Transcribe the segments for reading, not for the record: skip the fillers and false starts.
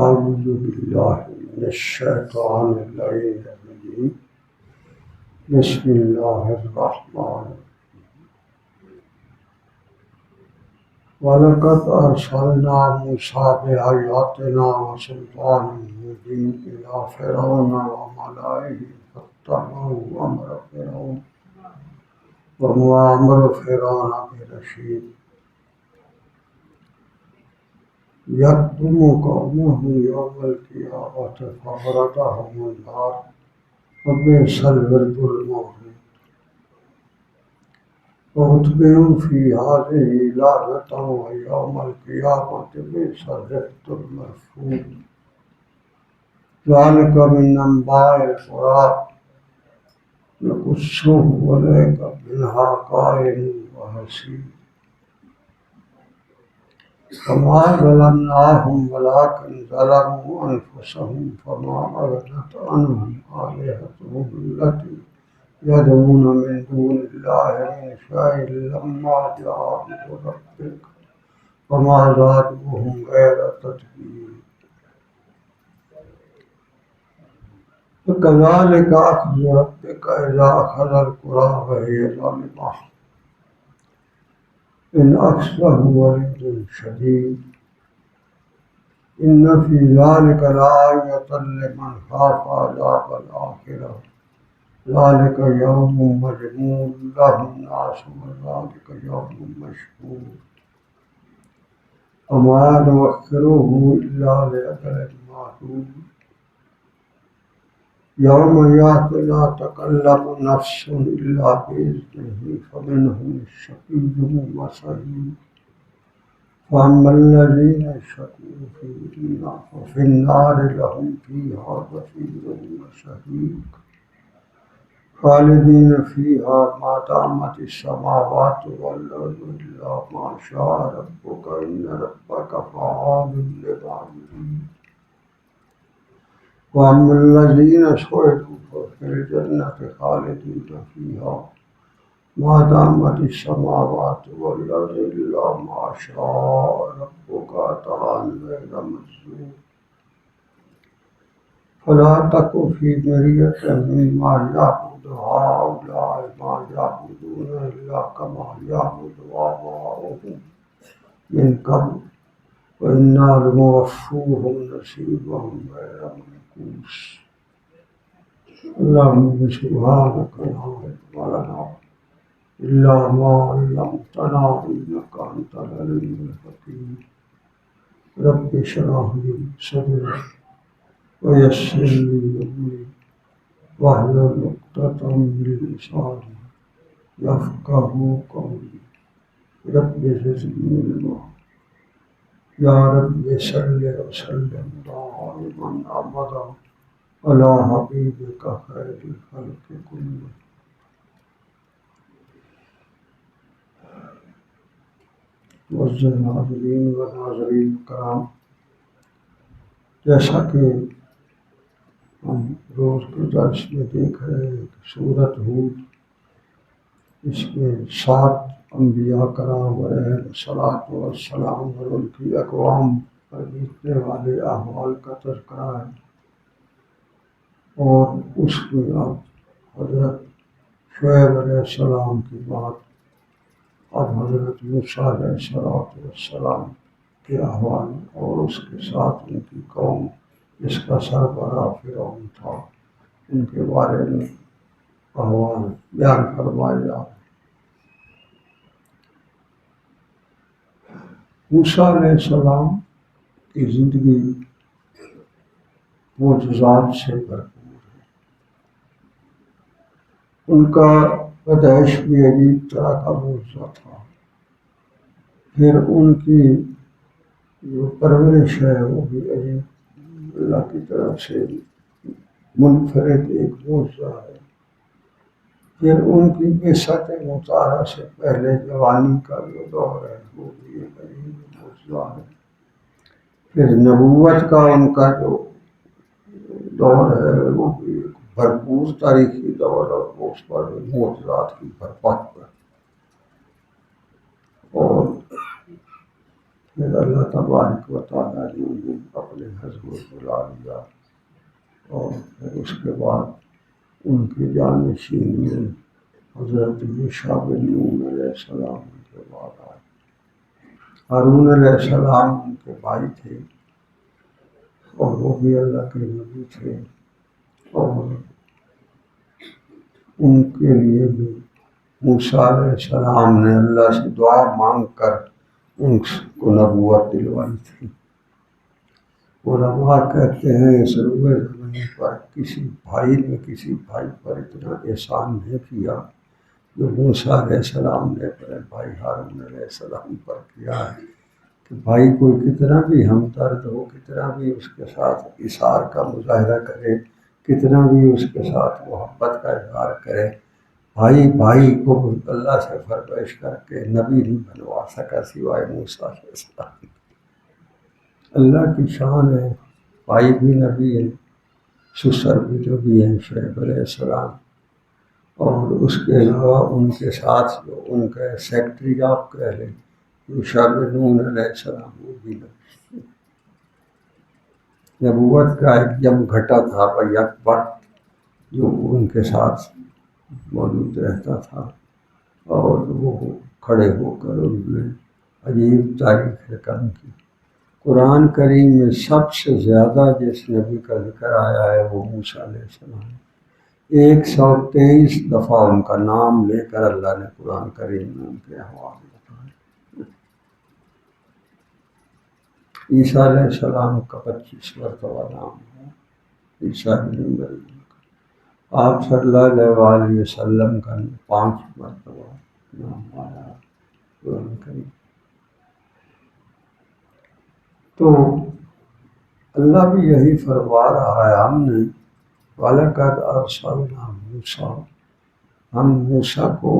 أعوذ بالله من الشيطان اللعين الرجيم بسم الله الرحمن وَلَقَدْ أَرْسَلْنَا مُوسَىٰ بِآيَاتِنَا وَسُلْطَانٍ مُّبِينٍ إِلَىٰ فِرْعَوْنَ وَمَلَئِهِ فَاتَّبَعُوا أَمْرَ فِرْعَوْنَ وَمَا أَمْرُ فِرْعَوْنَ بِرَشِيدٍ يَقْدُمُ قَوْمَهُ يَوْمَ الْقِيَامَةِ فَأَوْرَدَهُمُ النَّارَ وَبِئْسَ الْوِرْدُ الْمَوْرُودُ وَأُتْبِعُوا فِي هَٰذِهِ لَعْنَةً وَيَوْمَ الْقِيَامَةِ بِئْسَ الرِّفْدُ الْمَرْفُودُ ذَٰلِكَ مِنْ أَنبَاءِ الْقُرَىٰ نَقُصُّهُ عَلَيْكَ مِنْهَا قَائِمٌ وَحَصِيدٌ وَمَا ظَلَمْنَاهُمْ وَلَٰكِنْ ظَلَمُوا أَنفُسَهُمْ فَمَا أَغْنَتْ عَنْهُمْ آلِهَتُهُمُ الَّتِي يَدْعُونَ مِن دُونِ اللَّهِ مِن شَيْءٍ لَّمَّا جَاءَ أَمْرُ رَبِّكَ وَمَا زَادُوهُمْ غَيْرَ تَتْبِيبٍ وَكَذَٰلِكَ أَخْذُ رَبِّكَ إِذَا أَخَذَ الْقُرَىٰ وَهِيَ ظَالِمَةٌ إِنْ أَخْذَهُ أَلِيمٌ شَدِيدٌ إِنَّ فِي ذَٰلِكَ لَآيَةً لِّمَنْ خَافَ عَذَابَ الْآخِرَةِ ذَٰلِكَ يَوْمٌ مَّجْمُوعٌ لَّهُ النَّاسُ وَذَٰلِكَ يَوْمٌ مَّشْهُودٌ وَمَا نُؤَخِّرُهُ إِلَّا لِأَجَلٍ مَّعْدُودٍ يَوْمَ يَأْتِي لَا تَكَلَّمُ نَفْسٌ إِلَّا بِإِذْنِهِ فَمِنْهُمُ الشَّقِيُّ وَالسَّعِيدُ فَأَمَّا الَّذِينَ شَقُوا فَفِي النَّارِ لَهُمْ فِيهَا زَفِيرٌ وَشَهِيقٌ خَالِدِينَ فِيهَا مَا دَامَتِ السَّمَاوَاتُ وَالْأَرْضُ إِلَّا مَا شَاءَ رَبُّكَ إِنَّ رَبَّكَ فَعَّالٌ لِّمَا يُرِيدُ وَأَمَّا الَّذِينَ سُعِدُوا فَفِي الْجَنَّةِ خَالِدِينَ فِيهَا مَا دَامَتِ السَّمَاوَاتُ وَالْأَرْضُ إِلَّا مَا شَاءَ رَبُّكَ عَطَاءً غَيْرَ مَجْذُوذٍ فَلَا تَكُ فِي مِرْيَةٍ مِّمَّا يَعْبُدُ هَٰؤُلَاءِ مَا يَعْبُدُونَ إِلَّا كَمَا يَعْبُدُ آبَاؤُهُم مِّن قَبْلُ وَإِنَّا لَمُوَفُّوهُمْ نَصِيبَهُمْ غَيْرَ مَنقُوصٍ اللهم سبحانك لا علم لنا إلا ما علمتنا إنك أنت العليم الحكيم رب اشرح لي صدري ويسر لي أمري واحلل عقدة من لساني يفقهوا قولي رب زدني علما يا رب صل وسلم دائما أبدا على حبيبك خير الخلق كلهم معزز حاضرین و ناظرین کرام، جیسا کہ ہم روز کے درس میں دیکھ رہے ہیں کہ سورۃ ہود، اس میں 7 انبیاء کرام علیہ الصلاۃ والسلام اور ان کی اقوام پر بیتنے والے احوال کا تذکرہ ہے، اور اس میں اب حضرت شعیب علیہ السلام کی بات، اب حضرت موسیٰ علیہ السلام کے احوال اور اس کے ساتھ ان کی قوم جس کا سربراہ فرعون تھا، ان کے بارے میں احوال بیان فرمائے جا رہے ہیں۔ موسیٰ علیہ السلام کی زندگی معجزات سے بھرپور ہے۔ ان کا پیدائش بھی عجیب طرح کا معجزہ تھا، پھر ان کی جو پرورش ہے وہ بھی عجیب، اللہ کی طرف سے منفرد ایک معجزہ ہے۔ پھر ان کی بعثت مطہرہ سے پہلے جوانی کا جو دور ہے وہ بھی ایک عجیب معجزہ ہے۔ پھر نبوت کا ان کا جو دور ہے وہ بھی ایک بھرپور تاریخی دور، اور اس پر معجزات کی بھرپور ہے۔ اور پھر اللہ تبارک و تعالیٰ نے انہیں اپنے حضور بلا لیا، اور پھر اس کے بعد ان کے جانشین میں حضرت یوشع بن نون علیہ السلام ان کے بعد آئے۔ ہارون علیہ السلام ان کے بھائی تھے، اور وہ بھی اللہ کے نبی تھے، اور ان کے لیے بھی موسیٰ علیہ السلام نے اللہ سے دعا مانگ کر ان کو نبوت دلوائی تھی۔ علماء کہتے ہیں اس روئے زمین پر کسی بھائی نے کسی بھائی پر اتنا احسان نہیں کیا جو موسیٰ علیہ السلام نے اپنے بھائی ہارون علیہ السلام پر کیا ہے، کہ بھائی کوئی کتنا بھی ہمدرد ہو، کتنا بھی اس کے ساتھ اثار کا مظاہرہ کرے، کتنا بھی اس کے ساتھ محبت کا اظہار کرے، بھائی کو اللہ سے فرمائش کر کے نبی نہیں بنوا سکا سوائے موسیٰ علیہ السلام۔ اللہ کی شان ہے، بھائی بھی نبی ہے، سسر بھی نبی ہیں شعیب علیہ السلام، اور اس کے علاوہ ان کے ساتھ جو ان کا سیکٹری آپ کہہ لیں یوشع بن نون علیہ السلام، وہ بھی نبی۔ نبوت کا ایک جم گھٹا تھا بھائی اکبر، جو ان کے ساتھ موجود رہتا تھا، اور وہ کھڑے ہو کر انہوں نے عجیب تاریخ رقم کی۔ قرآن کریم میں سب سے زیادہ جس نبی کا ذکر آیا ہے وہ موسیٰ علیہ السلام، 123 دفعہ ان کا نام لے کر اللہ نے قرآن کریم میں ان کے احوال بتائے۔ عیسیٰ علیہ السلام کا 25 مرتبہ نام ہے، عیسیٰ بن مریم کا۔ آپ صلی اللہ علیہ وسلم کا 5 مرتبہ نام آیا قرآن کریم۔ تو اللہ بھی یہی فرما رہا ہے، ہم نے وَلَقَدْ أَرْسَلْنَا مُوسَىٰ، ہم موسیٰ کو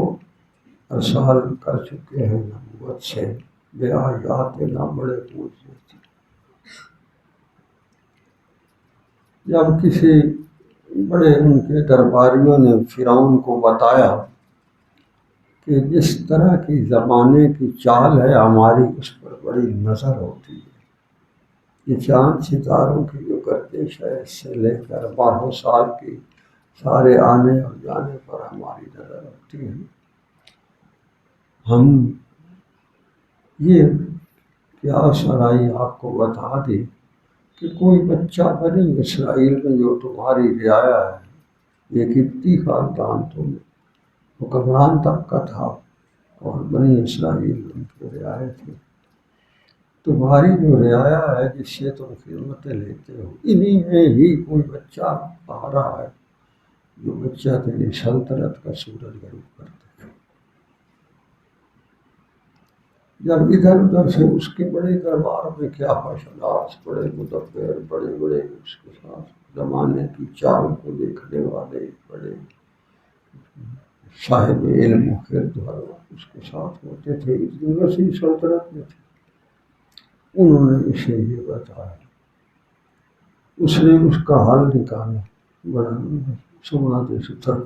ارسال کر چکے ہیں نبوت سے، بِآیاتِنَا، بڑے معجزے تھے۔ جب کسی بڑے ان کے درباریوں نے فرعون کو بتایا کہ جس طرح کی زمانے کی چال ہے ہماری، اس پر بڑی نظر ہوتی ہے، یہ چاند ستاروں کی جو گردش ہے اس سے لے کر 12 سال کی سارے آنے اور جانے پر ہماری نظر ہوتی ہے، ہم یہ کیا سرائی آپ کو بتا دیں کہ کوئی بچہ بنی اسرائیل میں جو تمہاری رعایا ہے، یہ کتنی خاندان تم حکمران تک کا تھا، اور بنی اسرائیل ان کی رعایا تھی، تمہاری جو رعایا ہے جس سے تم خدمتیں لیتے ہو، انہی میں ہی کوئی بچہ آ رہا ہے جو بچہ تیری سلطنت کا سورج غروب کرتے ہیں۔ جب ادھر ادھر سے اس کے بڑے دربار میں کیا حشرات، بڑے مدبر، بڑے بڑے اس کے ساتھ زمانے کی چال کو دیکھنے والے بڑے صاحب علم و خرد اس کے ساتھ ہوتے تھے، اتنی وسیع سلطنت میں تھے، انہوں نے اسے یہ بتایا، اس نے اس کا حل نکالا، بڑا سونا دے ستر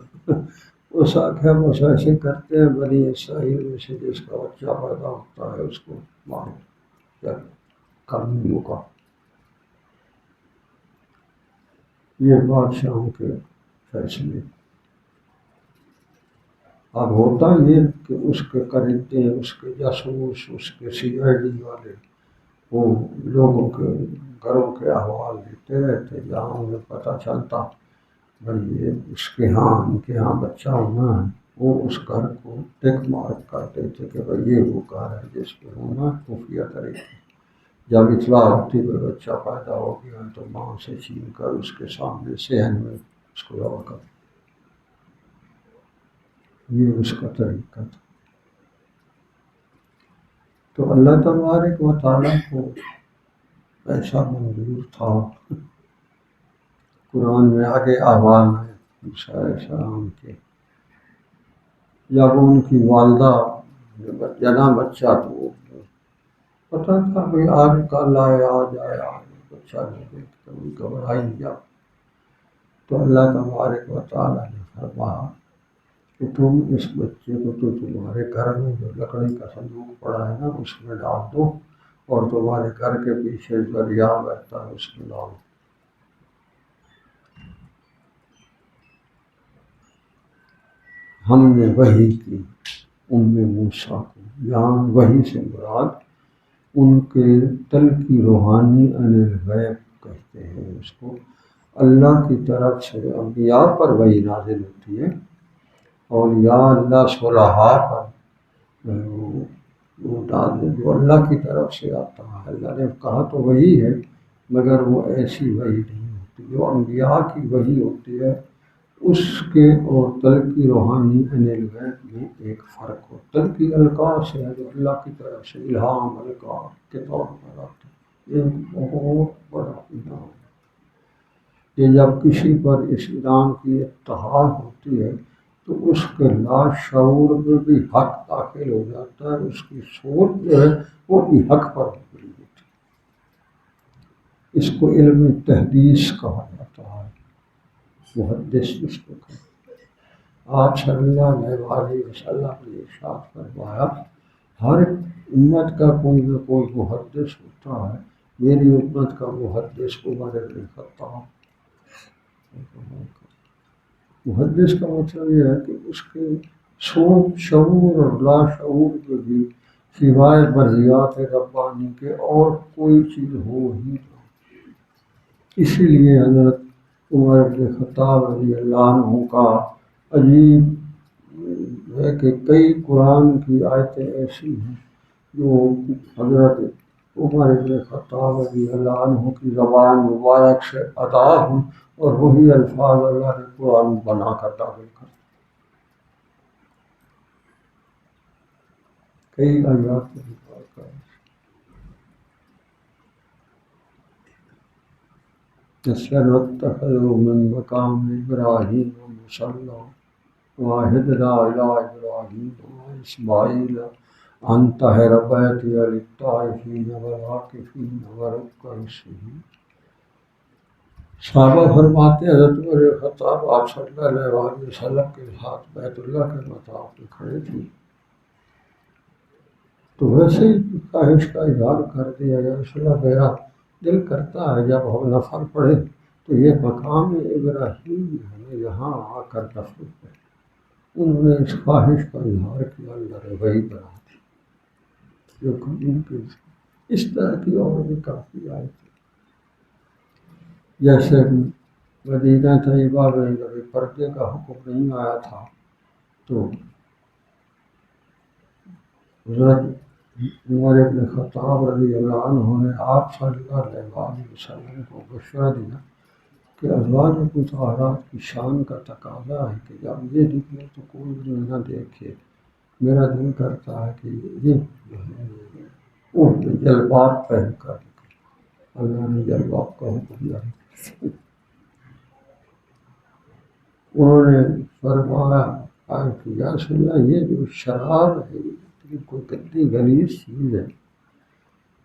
اس آخیا بس ایسے کرتے ہیں بنی اسرائیل میں سے جس کا بچہ پیدا ہوتا ہے اس کو مارو، کیا قانونوں کا۔ یہ بادشاہوں کے فیصلے۔ اب ہوتا یہ کہ اس کے کرتے، اس کے جاسوس، اس کے CID والے وہ لوگوں کے گھروں کے احوال لیتے رہتے، جہاں انہیں پتہ چلتا بھائی یہ اس کے ہاں ان کے ہاں بچہ ہونا ہے، وہ اس گھر کو ٹک مارک کرتے تھے کہ بھائی یہ وہ گھر ہے جس پہ ہونا، خفیہ طریقے۔ جب اطلاع ہوتی کہ بچہ پیدا ہو گیا تو ماں سے چھین کر اس کے سامنے صحن میں اس کو ذبح کر، یہ اس کا طریقہ تھا۔ تو اللہ تبارک و تعالیٰ کو ایسا منظور تھا۔ قرآن میں آگے احوال ہیں موسیٰ علیہ السلام کے، جب ان کی والدہ جنا بچہ تو وہ پتہ تھا کہ آج کل آئے آج آئے آج بچہ نہیں دیکھتے، وہ گھبرائی جب، تو اللہ تبارک و تعالیٰ نے فرمایا کہ تم اس بچے کو تو تمہارے گھر میں جو لکڑی کا صندوق پڑا ہے نا اس میں ڈال دو، اور تمہارے گھر کے پیچھے دریا بہتا ہے اس کے نام. ہم نے وحی کی موسیٰ کو. یہاں وحی سے مراد ان کے دل کی روحانی الغیب کہتے ہیں اس کو. اللہ کی طرف سے انبیاء پر وحی نازل ہوتی ہے، اولیاء اللہ صلحاء پر وہ جو اللہ کی طرف سے آتا ہے. اللہ نے کہا تو وہی ہے، مگر وہ ایسی وحی نہیں ہوتی. جو انبیاء کی وحی ہوتی ہے اس کے اور تلقی روحانی الغیب میں ایک فرق ہو. تلقی القاء سے ہے جو اللہ کی طرف سے الہام القاء کے طور پر آتا ہے، یہ بہت بڑا انعام ہے. یہ جب کسی پر اس انعام کی اطلاع ہوتی ہے تو اس کے لاشعور میں بھی حق داخل ہو جاتا ہے، اس کی سوچ جو ہے وہ بھی حق پر مبنی ہوتی ہے. اس کو علم تحدیث کہا جاتا ہے، محدث اس کو کہتے ہیں. آپ صلی اللہ علیہ وسلم نے ارشاد فرمایا ہر امت کا کوئی نہ کوئی محدث ہوتا ہے، میری امت کا محدث عمر بن خطاب. محدث کا مطلب یہ ہے کہ اس کے سوچ شعور اور لاشعور میں بھی سوائے مرضیات ربانی کے اور کوئی چیز ہو ہی نہ. اسی لیے حضرت عمر بن خطاب رضی اللہ عنہ کا عجیب ہے کہ کئی قرآن کی آیتیں ایسی ہیں جو حضرت عمر بن خطاب رضی اللہ عنہ کی زبان مبارک سے ادا ہوں اور وہی الفاظ اللہ نے قرآن بنا کر نازل کر. کئی آیات کے اتخذوا من مقام ابراہیم مصلی وعہدنا الی ابراہیم واسماعیل ان طہر بیتی للطائفین والعاکفین والرکع السجود. صحابہ فرماتے ہیں حضرت عمر خطاب آپ صلی اللہ علیہ وسلم کے ساتھ بیت اللہ کے مطاف میں کھڑے تھے تو ویسے ہی خواہش کا اظہار کر دیا یا رسول اللہ میرا دل کرتا ہے جب ہم نفل پڑھے تو یہ مقام ابراہیم ہمیں یہاں آ کر نفل پڑھے. انہوں نے اس خواہش کا اظہار کیا، اللہ نے وہی بنا دی جو ان کے. اس طرح کی اور بھی کافی آئے تھے. جیسے مدینہ طیبہ میں جب پردے کا حکم نہیں آیا تھا تو حضرت عمر بن خطاب رضی اللہ عنہ نے آپ صلی اللہ علیہ وسلم کو مشورہ دیا کہ ازواج مطہرات کی شان کا تقاضا ہے کہ جب یہ نکلے تو کوئی انہیں نہ دیکھے. میرا دل کرتا ہے کہ یہ جلباب پہن کر نکلے. اللہ نے جلباب کا حکم دیا. انہوں نے فرمایا کہ یا رسول اللہ یہ جو شراب ہے یہ کوئی گندی غلیظ چیز ہے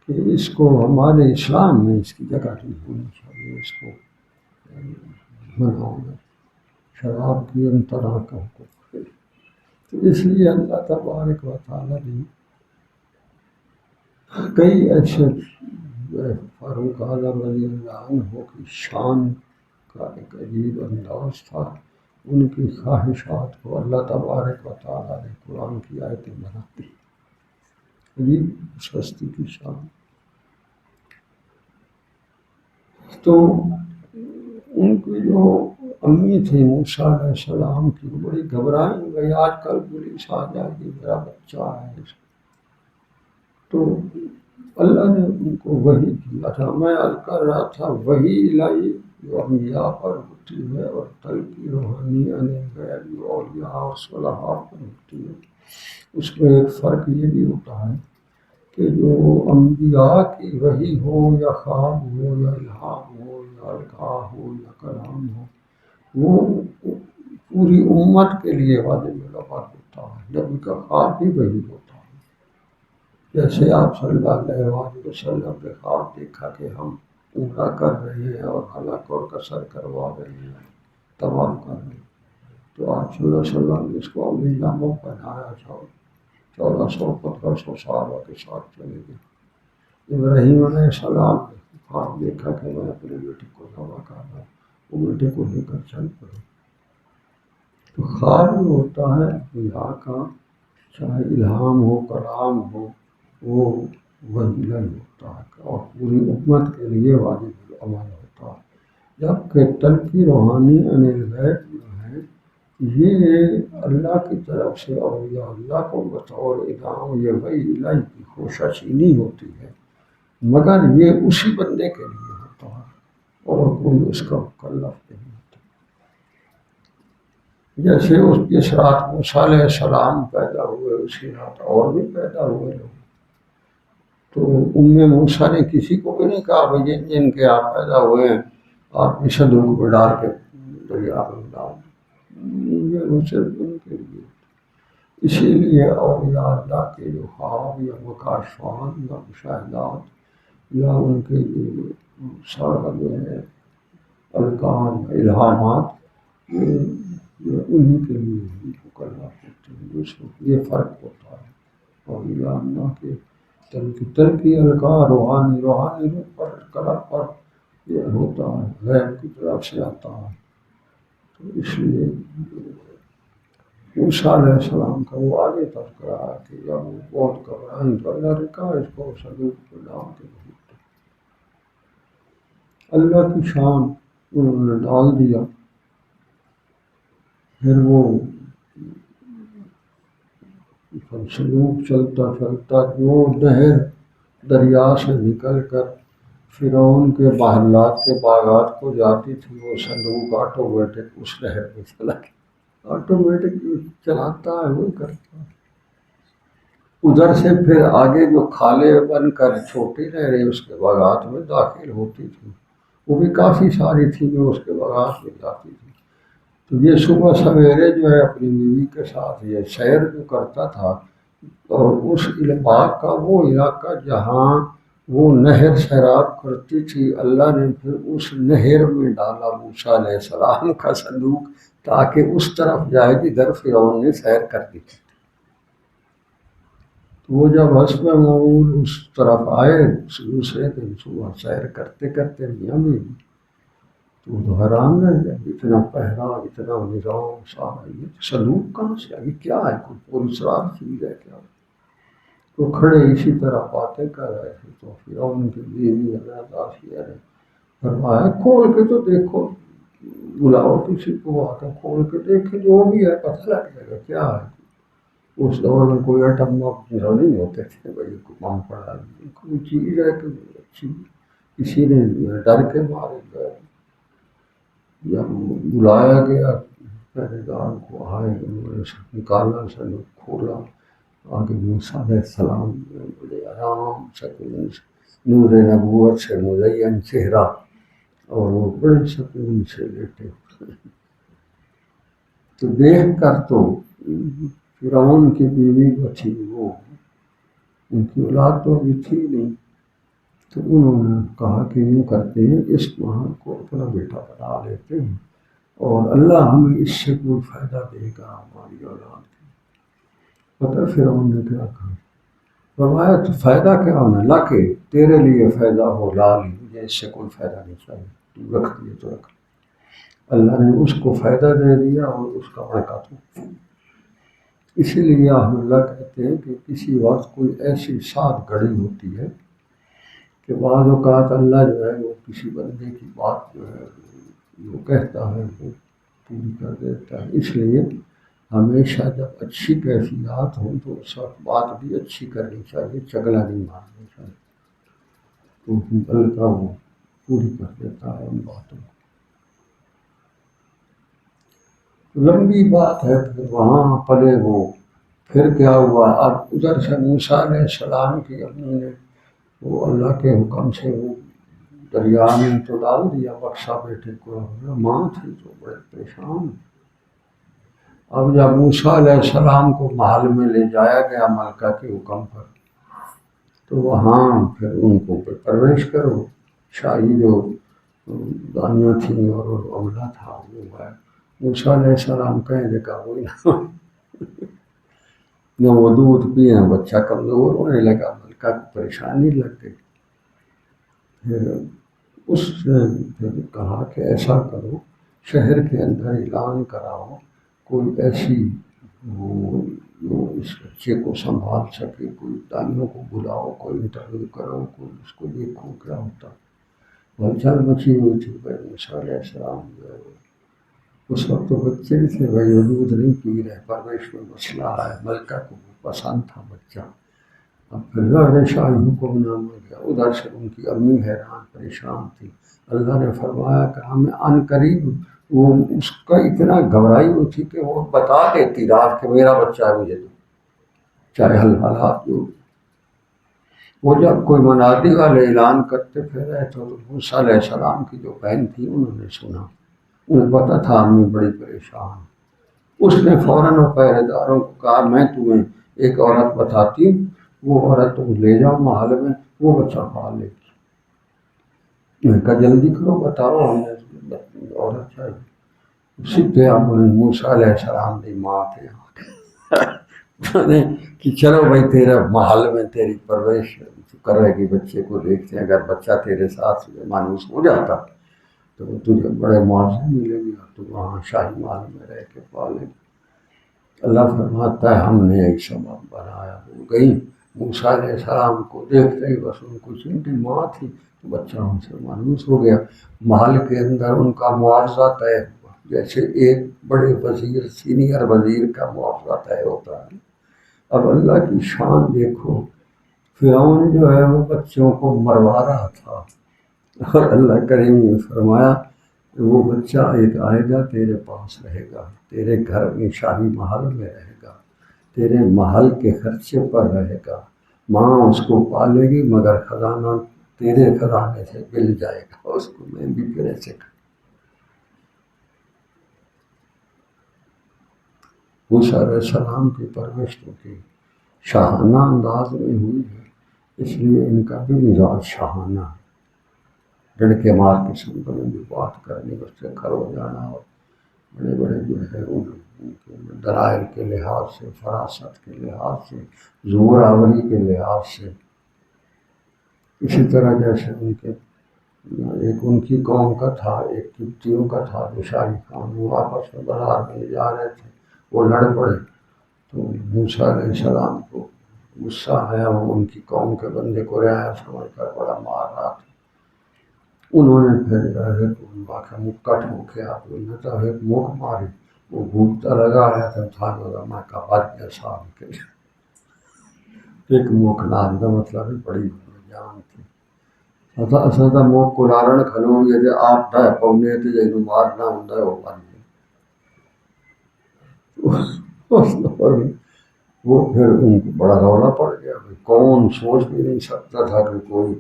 کہ اس کو ہمارے اسلام میں اس کی جگہ نہیں ہونی چاہیے، اس کو مناؤ میں شراب کی ان طرح کا حکم ہے. تو اس لیے اللہ تبارک و تعالیٰ نے کئی ایسے فاروق اعظم رضی اللہ عنہ کی شان کا ایک عجیب انداز تھا. ان کی خواہشات کو اللہ تبارک و تعالیٰ نے قرآن کی آیتیں بنا دی. عجیب سستی کی شان. تو ان کی جو امی تھی موسیٰ علیہ السلام کی بڑی گھبرائیں گئی، آج کل پولیس آ جائے گی میرا بچہ ہے. تو اللہ نے ان کو وحی کیا تھا. میں عرض کر رہا تھا وحی الہی جو انبیاء پر ہوتی ہے اور تلقی روحانی الغیب جو اولیاء اور صلحاء پر ہوتی ہے اس میں ایک فرق یہ بھی ہوتا ہے کہ جو انبیاء کی وحی ہو یا خواب ہو یا الہام ہو یا القاء ہو یا کلام ہو وہ پوری امت کے لیے واجب العمل ہوتا ہے. نبی کا خواب بھی وحی ہوتا ہے. جیسے آپ صلی اللہ علیہ وسلم نے خواب دیکھا کہ ہم عمرہ کر رہے ہیں اور حلق اور قصر کروا رہے ہیں، تمام کر رہے ہیں، تو آپ صلی اللہ علیہ وسلم نے اس کو عملی نامہ بنایا تھا. 1400-1500 صحابہ کے ساتھ چلے گئے ابراہیم علیہ السلام نے خواب دیکھا کہ میں اپنے بیٹے کو ذبح کر رہا ہوں، وہ بیٹے کو لے کر چل پڑے۔ تو خواب جو ہوتا ہے اللہ کا، چاہے الہام ہو کلام ہو، وہ وحی ہوتا ہے اور پوری امت کے لیے واجب العمل ہوتا ہے، جبکہ تلقی روحانی عن الغیب جو ہے یہ اللہ کی طرف سے اولیاء اللہ کو بطور انعام یہ وحی الہی کی خوشاشینی ہوتی ہے، مگر یہ اسی بندے کے لیے ہوتا ہے اور کوئی اس کا مکلف نہیں ہوتا۔ جیسے اس جس رات موسیٰ علیہ السلام پیدا ہوئے اسی رات اور بھی پیدا ہوئے لوگ، تو موسیٰ نے کسی کو بھی نہیں کہا بھائی جن کے آپ پیدا ہوئے ہیں آپ بھی صندوق میں ڈال کے دریا میں ڈال دیں، یہ وہ صرف ان کے لیے۔ اسی لیے اولیاء اللہ کے جو خواب یا مکاشفات یا مشاہدات یا ان کے سارا جو ہے القام الہامات، یہ انہیں کے لیے ہی مکلف ہوتے ہیں۔ اس وقت یہ فرق ہوتا ہے اولیاء اللہ کے تلقی القاء روحانی روح پر قلب پر یہ ہوتا ہے، غیب کی طرف سے آتا ہے۔ تو اس لیے موسیٰ علیہ السلام کا وہ آگے تذکرہ ہے کہ جب وہ بہت گھبرائیں تو اللہ نے کہا اس کو صندوق میں ڈال کے بھیج دو۔ اللہ کی شان انہوں نے ڈال دیا۔ پھر وہ صندوق چلتا چلتا جو نہر دریا سے نکل کر فرعون کے محلات کے باغات کو جاتی تھی، وہ صندوق آٹومیٹک اس نہر میں چلا گیا۔ آٹومیٹک چلاتا ہے وہی کرتا ہے۔ ادھر سے پھر آگے جو کھالے بن کر چھوٹی نہریں اس کے باغات میں داخل ہوتی تھی، وہ بھی کافی ساری تھی جو اس کے باغات میں جاتی تھی۔ تو یہ صبح سویرے جو ہے اپنی بیوی کے ساتھ یہ سیر جو کرتا تھا، اور اس باغ کا وہ علاقہ جہاں وہ نہر سیراب کرتی تھی، اللہ نے پھر اس نہر میں ڈالا موسیٰ علیہ السلام کا صندوق تاکہ اس طرف جائے جدھر فرعون نے سیر کر دی تھی۔ تو وہ جب حسب معمول اس طرف آئے دوسرے دن صبح سیر کرتے کرتے میاں بیوی، تو وہ تو حیران رہ گیا، اتنا پہرا اتنا نظام سارا، یہ صندوق کہاں سے آئی، کیا ہے کوئی پراسرار چیز ہے کیا؟ تو کھڑے اسی طرح باتیں کر رہے تھے تو فرعون کی بیوی حضرت آسیہ نے فرمایا کھول کے تو دیکھو، بلاؤ کسی کو آ کے کھول کے دیکھے، جو بھی ہے پتہ لگ جائے گا کیا ہے۔ اس دور میں کوئی ایٹم بم نہیں ہوتے تھے، بھائی بم پڑا کوئی چیز ہے کہ اچھی، کسی نے ڈر کے مارے گئے۔ جب بلایا گیا پہرے دار کو، آئے انہوں نے نکالا صندوق کھولا، آگے موسیٰ علیہ السلام بڑے آرام سکون سے نور نبوت سے مزین چہرہ، اور وہ بڑے سکون سے لیٹے۔ تو دیکھ کر تو فرعون کی بیوی جو تھی وہ، ان کی اولاد تو ابھی تھی نہیں، تو انہوں نے کہا کہ یوں کرتے ہیں اس ماں کو اپنا بیٹا بنا لیتے ہیں اور اللہ ہمیں اس سے کوئی فائدہ دے گا ہماری اولاد کو۔ پتہ فرعون نے کیا کہا؟ فرمایا تو فائدہ کیا ہونا، لا کے تیرے لیے فائدہ ہو لال، مجھے اس سے کوئی فائدہ نہیں چاہیے، تو رکھ دیے تو رکھ۔ اللہ نے اس کو فائدہ دے دیا اور اس کا بڑکا تو۔ اسی لیے اہل اللہ کہتے ہیں کہ کسی وقت کوئی ایسی ساتھ گھڑی ہوتی ہے کہ بعض اوقات اللہ جو ہے وہ کسی بندے کی بات جو ہے وہ کہتا ہے وہ پوری کر دیتا ہے۔ اس لیے ہمیشہ جب اچھی کیفیات ہوں تو اس وقت بات بھی اچھی کرنی چاہیے، چگلا نہیں مارنا چاہیے، تو اللہ کا وہ پوری کر دیتا ہے ان باتوں کو۔ لمبی بات ہے، پھر وہاں پلے وہ، پھر کیا ہوا، اب ادھر سے موسیٰ علیہ السلام کی امی نے وہ اللہ کے حکم سے وہ دریا میں تو ڈال دیا بکسا بیٹے کو، ماں تھی تو بڑے پریشان۔ اب جب موسیٰ علیہ السلام کو محل میں لے جایا گیا ملکہ کے حکم پر، تو وہاں پھر ان کو پرورش کرو، شاہی جو دانیاں تھیں اور عملہ تھا وہ ہے۔ موسیٰ علیہ السلام کہیں دیکھا وہی نہ وہ دودھ پیے، بچہ کمزور ہونے لگا، ملکہ کو پریشانی لگ گئی۔ پھر اس نے پھر کہا کہ ایسا کرو، شہر کے اندر اعلان کراؤ، کوئی ایسی وہ جو اس بچے کو سنبھال سکے، کوئی دائیوں کو بلاؤ، کوئی انٹرویو کرو، کوئی اس کو دیکھو کیا ہوتا۔ ہلچل مچی ہوئی تھی بھائی موسیٰ علیہ السلام جو ہے اس وقت تو بچے تھے بھائی، وہ دودھ نہیں پی رہے، پرورش میں مسئلہ ہے، ملکہ کو پسند تھا بچہ۔ اب پھر ظاہر شاہی حکم نامہ گیا، ادھر سے ان کی امی حیران پریشان تھی۔ اللہ نے فرمایا کہ ہمیں عن قریب وہ اس کا اتنا گھبرائی ہوئی تھی کہ وہ بتا دیتی رات کہ میرا بچہ ہے، مجھے دو، چاہے حالات جو۔ وہ جب کوئی منادی والے اعلان کرتے پھر تو موسیٰ علیہ السلام کی جو بہن تھی انہوں نے سنا، انہیں پتا تھا امی بڑی پریشان۔ اس نے فوراً پہرے داروں کو کہا میں تمہیں ایک عورت بتاتی ہوں، وہ عورت تم لے جاؤ محل میں، وہ بچہ پال لے گی۔ میں کہا جلدی کرو بتاؤ ہمیں عورت چاہیے۔ سیدھے اپنے موسیٰ علیہ السلام کی ماں تھے کہ چلو بھائی تیرے محل میں تیری پرورش کر رہے گی، بچے کو دیکھتے ہیں، اگر بچہ تیرے ساتھ مانوس ہو جاتا تو تجھے بڑے معاوضے ملیں گے اور تو وہاں شاہی محل میں رہ کے پالے گی۔ اللہ فرماتا ہے ہم نے ایک سبب بنایا، وہ گئی موسیٰ علیہ السلام کو دیکھ رہی، بس ان کو ان کی ماں تھی تو بچہ ان سے مانوس ہو گیا۔ محل کے اندر ان کا معاوضہ طے ہوا، جیسے ایک بڑے وزیر سینئر وزیر کا معاوضہ طے ہوتا ہے۔ اب اللہ کی شان دیکھو، فرعون جو ہے وہ بچوں کو مروا رہا تھا، اور اللہ کریم نے فرمایا کہ وہ بچہ ایک آئے گا تیرے پاس رہے گا، تیرے گھر میں شاہی محل میں رہے گا، تیرے محل کے خرچے پر رہے گا، ماں اس کو پالے گی مگر خزانہ تیرے خزانے سے مل جائے گا، اس کو میں بھی پھر سے۔ موسیٰ علیہ السلام کی پرورش کی شاہانہ انداز میں ہوئی ہے، اس لیے ان کا بھی مزاج شاہانہ ہے، لڑکے مار قسم کا بھی بات کرنی، اس سے کھڑو جانا، اور بڑے بڑے جو ہے ان کے دلائل کے لحاظ سے، فراست کے لحاظ سے، زور آوری کے لحاظ سے۔ اسی طرح جیسے ان کے ایک ان کی قوم کا تھا، ایک قبطیوں کا تھا جو شاہی خان، وہ آپس میں بازار میں جا رہے تھے، وہ لڑ پڑے تو موسیٰ علیہ السلام کو غصہ آیا، وہ ان کی قوم کے بندے کو رعایا سمجھ کر بڑا مار رہا تھا۔ انہوں نے پھر واقعہ مکہ ٹھوکے، آپ نے تو ایک موک ماری، وہ گھومتا لگا آیا تھا تھا لگا، میں کہا بچ گیا صاحب کے ایک موک نال کا مطلب ہے بڑی جان تھی۔ سدا موک کو لارن کھلو گے جو آپ ڈھا پونے تھے جو مارنا ہوں وہ بن گیا۔ وہ پھر ان کو بڑا رولا پڑ گیا، کون سوچ بھی نہیں سکتا تھا کہ کوئی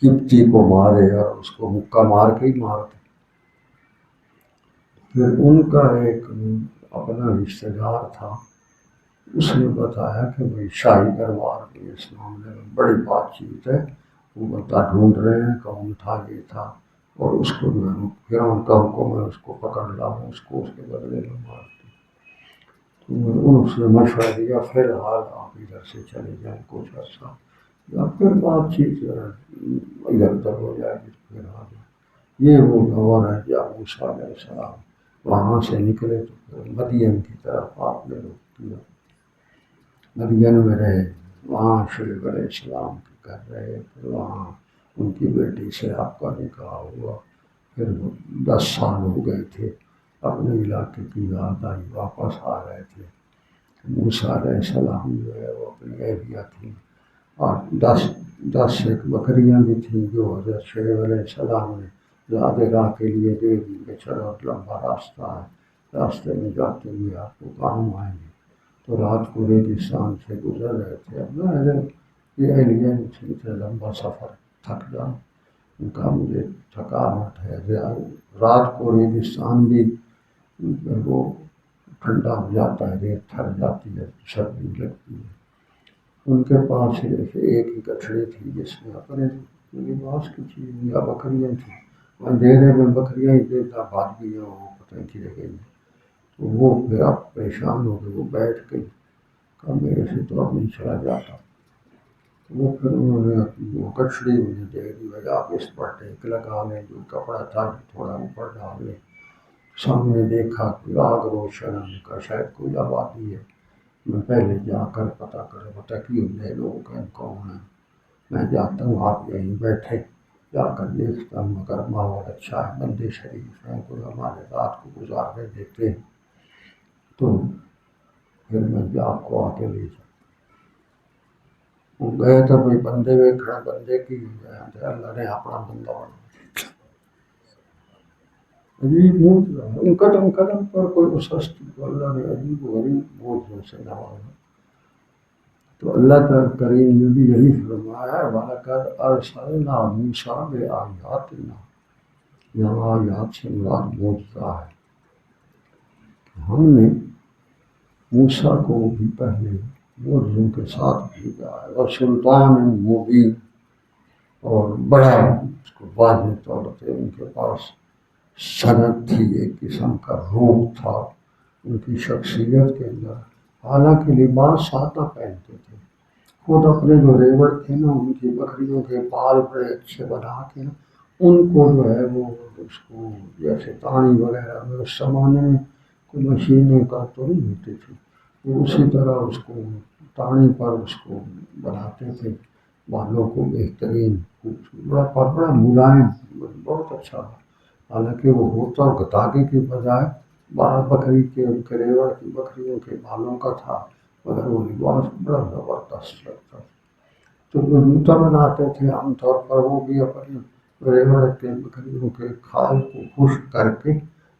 قبطی کو مارے اور اس کو مکہ مار کے ہی مارتے۔ پھر ان کا ایک اپنا رشتہ دار تھا، اس نے بتایا کہ بھائی شاہی دربار میں اس معاملے میں بڑی بات چیت ہے، وہ بتا ڈھونڈ رہے ہیں، کون تھا یہ تھا، اور اس کو جو ہے فرعون کا حکم ہے اس کو پکڑ لاؤ، اس کو اس کے بدلے میں مار دو۔ اس نے مشورہ دیا فی الحال آپ ادھر سے چلے جائیں کچھ عرصہ، یا پھر بات چیت ادھر ادھر ہو جائے گی پھر آ جائے۔ یہ وہ دور ہے جب موسیٰ علیہ السلام وہاں سے نکلے تو پھر مدین کی طرف آپ نے رخ کیا، مدین میں رہے، وہاں شعیب علیہ السلام کے گھر رہے، پھر وہاں ان کی بیٹی سے آپ کا نکاح ہوا، پھر 10 سال ہو گئے تھے، اپنے علاقے کی یاد آئی، واپس آ رہے تھے۔ موسیٰ علیہ السلام جو ہے وہ اپنی اہلیہ تھی، اور 10 ایک بکریاں بھی تھیں جو حضرت شعیب علیہ السلام نے زیادہ راہ کے لیے دے دی کہ چلو لمبا راستہ ہے، راستے میں جاتے ہوئے آپ کو کام آئیں گے، تو رات کو ریگستان سے گزر رہے تھے۔ اب یہ اہلیہ تھی کہ لمبا سفر تھک جاؤ، ان کا مجھے تھکاوٹ ہے، رات کو ریگستان بھی وہ ٹھنڈا ہو جاتا ہے، ریت تھک جاتی ہے، سردی لگتی ہے۔ ان کے پاس صرف ایک ہی گٹھڑی تھی جس میں اپنے لباس کی چیز یا بکریاں تھیں، اندھیرے میں بکریاں ہی دیتا بھاگ گئی، وہ پتہ نہیں کدھر گئی، تو وہ پھر اب پریشان ہو گئے، وہ بیٹھ گئی، کہا میرے سے تو اب نہیں چلا جاتا، وہ پھر انہوں نے وہ کچڑی مجھے دے دی، بھائی آپ اس پر ٹیک لگا لیں، جو کپڑا تھا تھوڑا اوپر ڈال لیں۔ سامنے دیکھا کہ آگ روشن ہے، کا شاید کوئی آبادی ہے، میں پہلے جا کر پتہ کروں تقیب لے لوگ ہیں کون ہیں، میں جاتا ہوں آپ یہیں بیٹھے، جا کر دیکھتا ہوں مگر ماحول اچھا ہے، بندے شریف ہیں، کوئی ہمارے رات کو گزارنے دیتے ہیں، تو پھر میں جا آپ کو آ کے لے جاتا۔ وہ گئے تو کوئی بندے ویکھنا، بندے کی اللہ نے اپنا بندہ بنا عجیب موجود ہے ان قدم قدم پر کوئی سستی تو اللہ نے عجیب و غریب موجوں سے نوازا۔ تو اللہ تعالی کریم نے بھی یہی فرمایا ہے وَلَقَدْ أَرْسَلْنَا مُوسَىٰ بِآيَاتِنَا، یہاں آیات سے مراد معجزہ ہے۔ ہم نے موسیٰ کو بھی پہلے معجزوں کے ساتھ بھیجا ہے، اور سلطان مبین، اور بڑا اس کو واضح طور پہ ان کے پاس صنعت تھی، ایک قسم کا روپ تھا ان کی شخصیت کے اندر۔ حالانکہ لباس سادہ پہنتے تھے، خود اپنے جو ریوڑ تھے نا ان کی بکریوں کے بال بڑے اچھے بنا کے نا ان کو جو ہے وہ اس کو جیسے تانی وغیرہ میں اس زمانے میں کوئی مشینیں کا تو نہیں ہوتی تھی، وہ اسی طرح اس کو تانی پر اس کو بناتے تھے، بالوں کو بہترین بڑا ملائم، بہت اچھا تھا۔ حالانکہ وہ ہوتا گتاگے کے بجائے بکری کے ریوڑ کی بکریوں کے بالوں کا تھا، مگر وہ لباس بڑا زبردست لگتا تھا۔ تو جو جوتا بناتے تھے عام طور پر وہ بھی اپنے ریوڑ کے بکریوں کے کھال کو خشک کر کے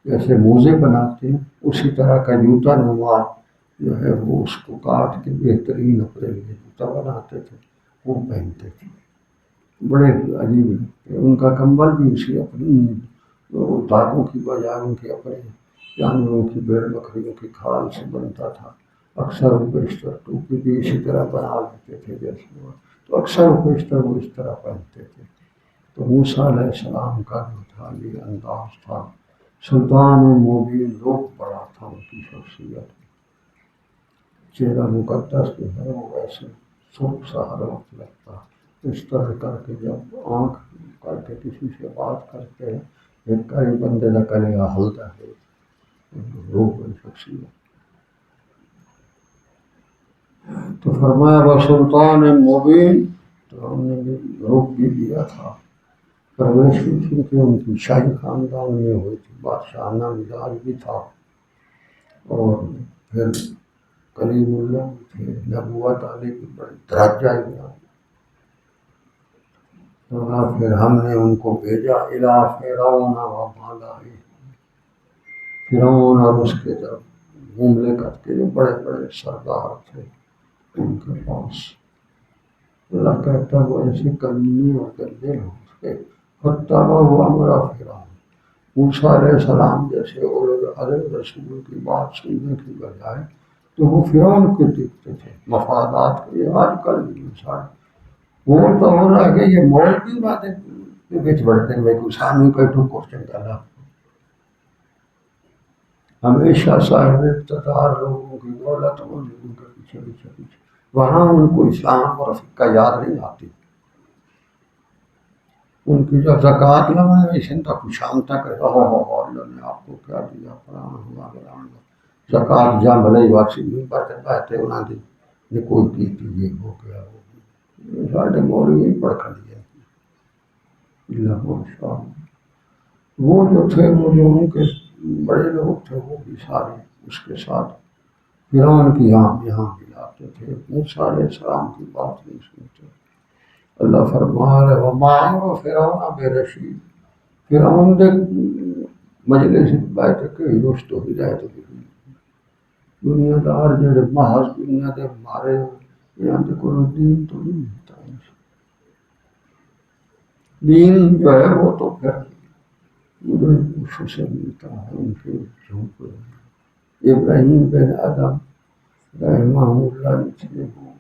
جیسے موزے بناتے ہیں اسی طرح کا جوتا نما جو ہے وہ اس کو کاٹ کے بہترین اپنے لیے جوتا بناتے تھے، وہ پہنتے تھے، بڑے عجیب لگتے۔ ان کا کمبل بھی اسی اپنی دھاگوں کی بجائے ان کے اپنے جانوروں کی بھیڑ بکریوں کی کھال سے بنتا تھا۔ اکثر و بیشتر ٹوپی بھی اسی طرح بنا لیتے تھے جیسے وہ، تو اکثر و بیشتر وہ اس طرح پہنتے تھے۔ تو موسیٰ علیہ السلام کا جو تھا یہ انداز تھا، سلطان مبین، روپ بڑا تھا ان کی شخصیت، چہرہ مقدس جو ہے وہ ایسے سرخ سا ہر وقت لگتا، اس طرح کر کے جب آنکھ کر کے کسی سے بات کرتے ہیں ایک کئی بندے نہ کرے گا ہلتا ہے روح شخصیت۔ تو فرمایا بسلطان مبین، تو ہم نے بھی روح بھی دیا تھا، پرورش بھی تھی کہ ان کی شاہی خاندان میں ہوئی تھی، بادشاہانہ مزاج بھی تھا، اور پھر کلیم اللہ بھی تھے، نبوت علی کی بڑی درجہ بھی آئی۔ اور پھر ہم نے ان کو بھیجا الی فرعون و ملئہ، فرعون اور اس کے جب مملکت کے جو بڑے بڑے سردار تھے ان کے پاس، اللہ کہتا وہ ایسے کمینے اور گندے لوگ تھے، فاتبعوا امر فرعون، موسیٰ علیہ السلام جیسے اولوالعزم رسول کی بات سننے کی بجائے تو وہ فرعون کے دیکھتے تھے مفادات کے۔ یہ آج کل بھی مثال وہ تو ہو رہا ہے کہ یہ مولوی باتیں بچ بڑھتے ہیں، کوئی سامنے کوئی ٹو کوشچن کرنا، ہمیشہ صاحب اقتدار لوگوں کی دولت موجودوں کے پیچھے پیچھے پیچھے، وہاں ان کو اسلام اور فقہ یاد نہیں آتی، ان کی جو زکوٰۃ لگانے سنتا کو شام تک اللہ نے آپ کو کیا دیا فلانا ہوا فلانا زکوٰۃ جا بھلے واپسی نہیں پاتے پاتے انہوں نے کوئی کی تھی یہ ہو گیا وہ ساڑھے مولوی پڑھ کر دیا اللہ۔ وہ جو تھے وہ جو ان کے بڑے لوگ تھے وہ بھی سارے اس کے ساتھ فرعون کی یہاں بھی آتے تھے، موسیٰ علیہ السلام کی بات نہیں سنتے۔ اللہ فرما رہے وما امر فرعون برشید، فرعون دے مجلس بیٹھ کے رشد و ہدایت کی دنیا دار جڑے محض دنیا دے مارے یہاں تے کوئی دین تو نہیں ہوتا، دین جو ہے وہ تو پھر ادھر پوچھو سے ملتا ہے، ان کے جھوٹ ابراہیم بن آدم رحمہ اللہ تھے، وہ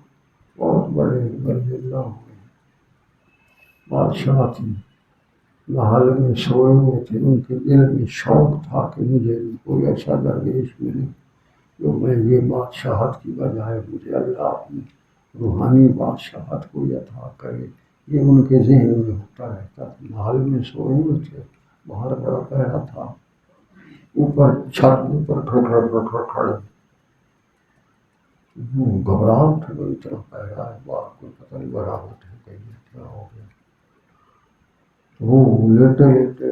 بہت بڑے ولی اللہ ہوئے، بادشاہ تھی، محل میں سوئے ہوئے تھے، ان کے دل میں شوق تھا کہ مجھے کوئی ایسا درویش ملے جو میں یہ بادشاہت کی بجائے مجھے اللہ اپنی روحانی بادشاہت کو عطا کرے، یہ ان کے ذہن میں ہوتا رہتا تھا۔ محل میں سوئے ہوئے تھے، باہر بڑا پہرا تھا، اوپر چھت کے اوپر کھڑے، گھبراہٹ ہے، کوئی طرح پہرا ہے، بات کوئی پتہ نہیں، گھبراہٹ ہے کہیں کیا ہو گیا۔ وہ لیٹے لیٹے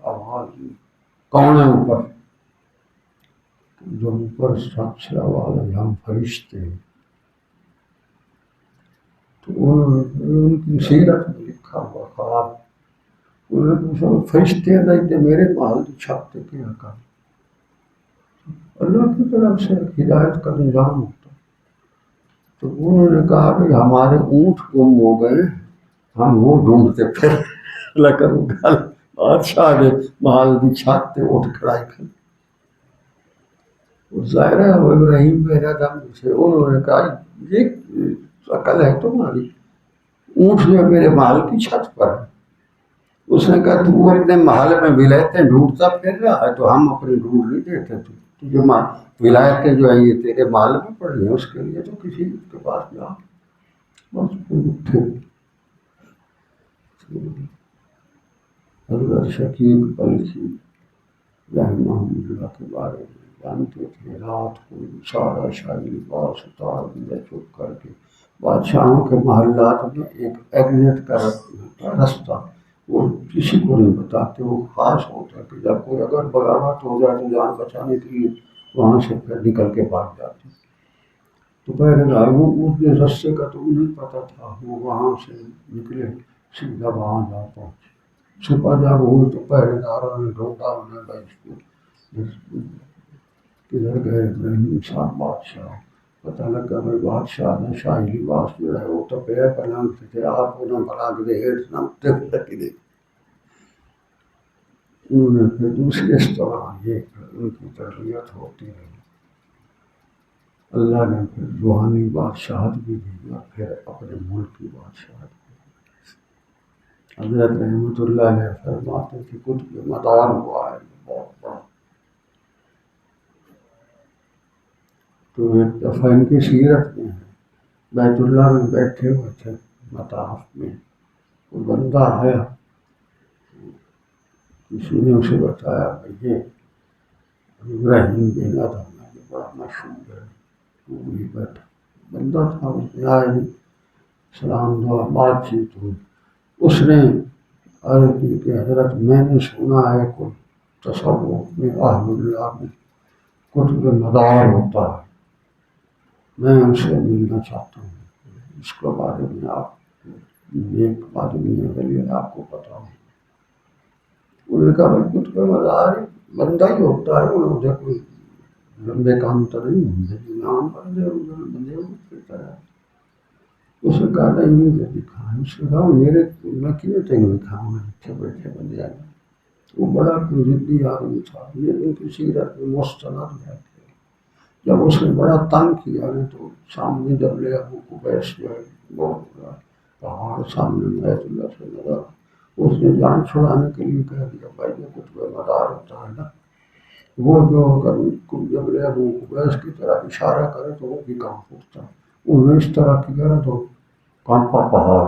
آواز کون ہے اوپر؟ جو اوپر سب سے آواز ہے، ہم فرشتے ہیں۔ تو ان کی سیرت میں لکھا ہوا خواب، انہوں نے پوچھا فرشتے نہیں تھے میرے محل کی چھت پہ کیا کر؟ اللہ کی طرف سے ہدایت کا نظام ہوتا۔ تو انہوں نے کہا کہ ہمارے اونٹ گم ہو گئے، ہم وہ ڈھونڈتے پھر لکر گل بادشاہ نے محل کی چھت پہ اٹھ کھڑائی کر ظاہر ہے وہ ابراہیم میرا دم سے انہوں نے کہا یہ عقل ہے تمہاری، اونٹ جو میرے محل کی چھت پر ہے۔ اس نے کہا تو اپنے محل میں ولایتیں ڈھونڈتا پھر رہا ہے تو ہم اپنے ڈھونڈ نہیں دیتے، تجھے ولایتیں جو ہیں یہ تیرے محل میں پڑی ہیں، اس کے لیے تو کسی کے پاس جا۔ بس اٹھے۔ حضرت شکیب بلخی رحمہ اللہ کے بارے میں جانتے تھے، رات کو سارا شاہی لباس اتار دیا چپ کر کے، بادشاہوں کے محلات میں ایک ایگزٹ کا رستہ وہ کسی کو نہیں بتاتے، وہ خاص ہوتا ہے کہ جب کوئی اگر بغاوت ہو جائے تو جان بچانے کے لیے وہاں سے پھر نکل کے بھاگ جاتے۔ تو بہرحال وہ اس رستے کا تو انہیں پتہ تھا، وہ وہاں سے نکلے سیدھا وہاں جا پہنچے۔ صبح جب ہوئی تو پہرے داروں نے ڈھونڈا انہیں، بھائی اس کو کدھر گئے ابراہیم صاحب بادشاہ؟ پتہ لگا بھائی بادشاہ نے شاہی لباس جو ہے وہ تو بے پلنگ تھے، آپ انہیں بھلا کے ہیٹ نہ دے۔ انہوں نے پھر دوسری اس طرح یہ ان کی تربیت ہوتی رہی۔ اللہ نے پھر روحانی بادشاہت بھی دی اور پھر اپنے ملک کی بادشاہت بھی دی۔ حضرت رحمۃ اللہ علیہ فرماتے تھے قطب مدار ہوا ہے بہت بڑا۔ تو ایک دفعہ ان کی سیرت میں ہے، بیت اللہ میں بیٹھے ہوئے تھے مطاف میں، کوئی بندہ آیا، کسی نے اسے بتایا کہ یہ ابراہیم بن ادم ہے، یہ بڑا مشہور ہے۔ وہ بھی بیٹھا بندہ تھا، اس نے آئے سلام دعا بات چیت ہوئی۔ اس نے عرض کی کہ حضرت میں نے سنا ہے کوئی تصوف میں اہل اللہ میں قطب مدار ہوتا ہے، میں ان سے ملنا چاہتا ہوں، اس کے بارے میں آپ ایک آدمی ہے ولی آپ کو پتا ہو۔ انہوں نے کہا بھائی قطب مدار بندہ ہی ہوتا ہے، انہوں نے کوئی لمبے کام تو نہیں ہوں، نام بندے کی طرح۔ اس نے کہا نہیں مجھے دکھا، اس نے کہا میں کیوں تینوں دکھاؤں گا، اچھے بیٹھے بندے آئے۔ وہ بڑا ضدی آدمی تھا، یہ ان کی سیرت میں مستند ہے۔ جب اس نے بڑا تنگ کیا نا تو سامنے جب لے ابو قبیس جو ہے بہت بڑا پہاڑ سامنے بیت اللہ سے لگا، اس نے جان چھڑانے کے لیے کہہ دیا بھائی یہ قطب مدار ہوتا ہے نا، وہ جو اگر جب لے ابو قبیس کی طرف اشارہ کرے تو وہ بھی کانپ اٹھتا ہے، انہوں نے اس طرح کیا نا تو کانپا پہاڑ۔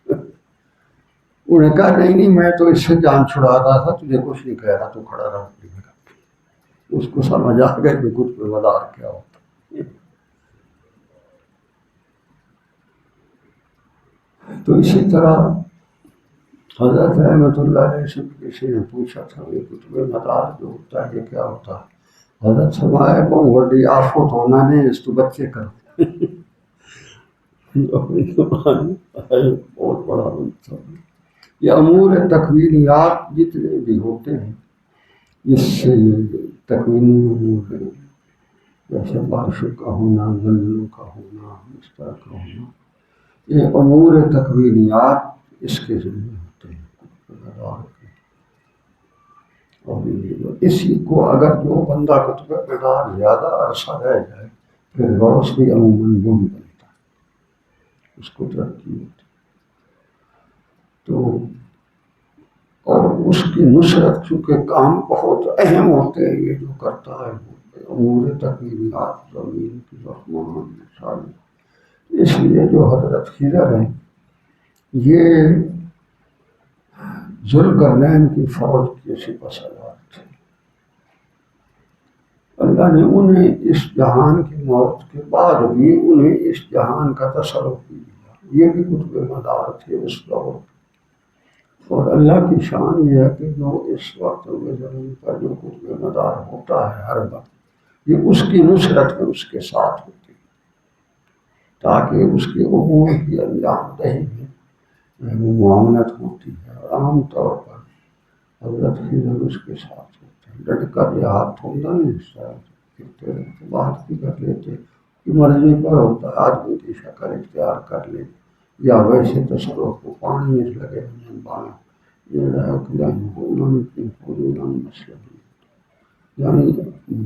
انہوں نے کہا نہیں میں تو اس سے جان چھڑا رہا تھا، تجھے کچھ نہیں کہہ رہا، تو کھڑا رہا۔ اس کو سمجھ آ گیا کہ قطب مدار کیا ہوتا ہے۔ تو اسی طرح حضرت رحمۃ اللہ علیہ سے کسی نے پوچھا تھا یہ قطب مدار جو ہوتا ہے یہ کیا ہوتا ہے؟ حضرت فرمایا بہت بڑی آفت ہونا نہیں، اس تو بچے کرو۔ بہت بڑا یہ امور تکوینیات جتنے بھی ہوتے ہیں اس سے تکوینی امور ہے، جیسے بارشوں کا ہونا، زلزلوں کا ہونا، اس طرح کا ہونا، یہ امور تکوینیات اس کے ذریعے ہوتے ہیں۔ اور اسی کو اگر جو بندہ قطب مدار زیادہ عرصہ رہ جائے پھر غوث بھی عموماً وہ بھی بنتا ہے، اس کو ترقی ہوتی ہے۔ تو اور اس کی نصرت چونکہ کام بہت اہم ہوتے ہیں، یہ جو کرتا ہے امور تکوینیات زمین کی زخموں ساری اس لیے جو حضرت خضر ہیں یہ ذوالقرنین کی فوج کے سپہ سالار تھے. اللہ نے انہیں اس جہان کی موت کے بعد بھی انہیں اس جہان کا تصرف بھی دیا. یہ بھی قطب مدار تھے اس دور. اور اللہ کی شان یہ ہے کہ جو اس وقت میں زمین پر جو قطب مدار ہوتا ہے ہر وقت یہ اس کی نصرت میں اس کے ساتھ ہوتی ہے تاکہ اس کے امور کی انجام دہی میں وہ معاونت ہوتی ہے. اور عام طور پر حضرت خضر اس کے ساتھ ہوتے ہیں. ڈٹ کر یہ ہاتھ تھوڑنا نہیں اس طرح پھرتے رہتے بات بھی کر لیتے کہ مرضی پر ہوتا ہے آدمی کی شکل اختیار کر لے یا ویسے تصرف کو پانی لگے ہوئے بانا یعنی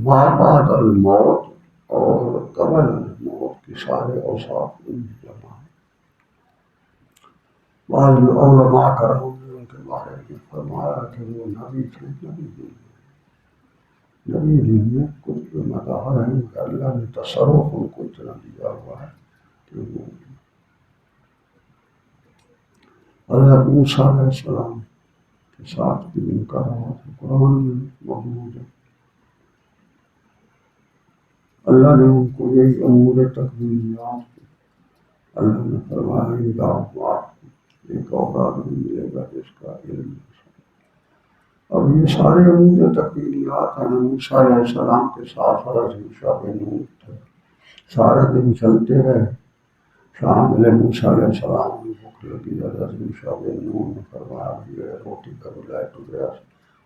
ما بعد الموت اور قبل الموت کے سارے اوصاف ان جمع ہیں. بعض علماء کرام نے ان کے بارے میں فرمایا کہ وہ نبی تھے. نبی دین میں کچھ مدار ہیں مگر اللہ نے تصرف ان کو اتنا دیا ہوا ہے کہ وہ حضرت موسیٰ علیہ السلام کے ساتھ بھی ان کا رہا تھا. قرآن میں موجود ہے. اللہ نے ان کو یہی امور تکوینیات اللہ نے فرمایا آپ ایک اور آدمی ملے گا جس کا علم. اب یہ سارے امور تکوینیات ہیں. موسیٰ علیہ السلام کے ساتھ حضرت یوشع بن نون تھے. سارے دن چلتے رہے. شام ملے موسیٰ علیہ السلام نے بھوک لگی. حضرت یوشع بن نون نے فرمایا یہ روٹی کا بلائے تو گیا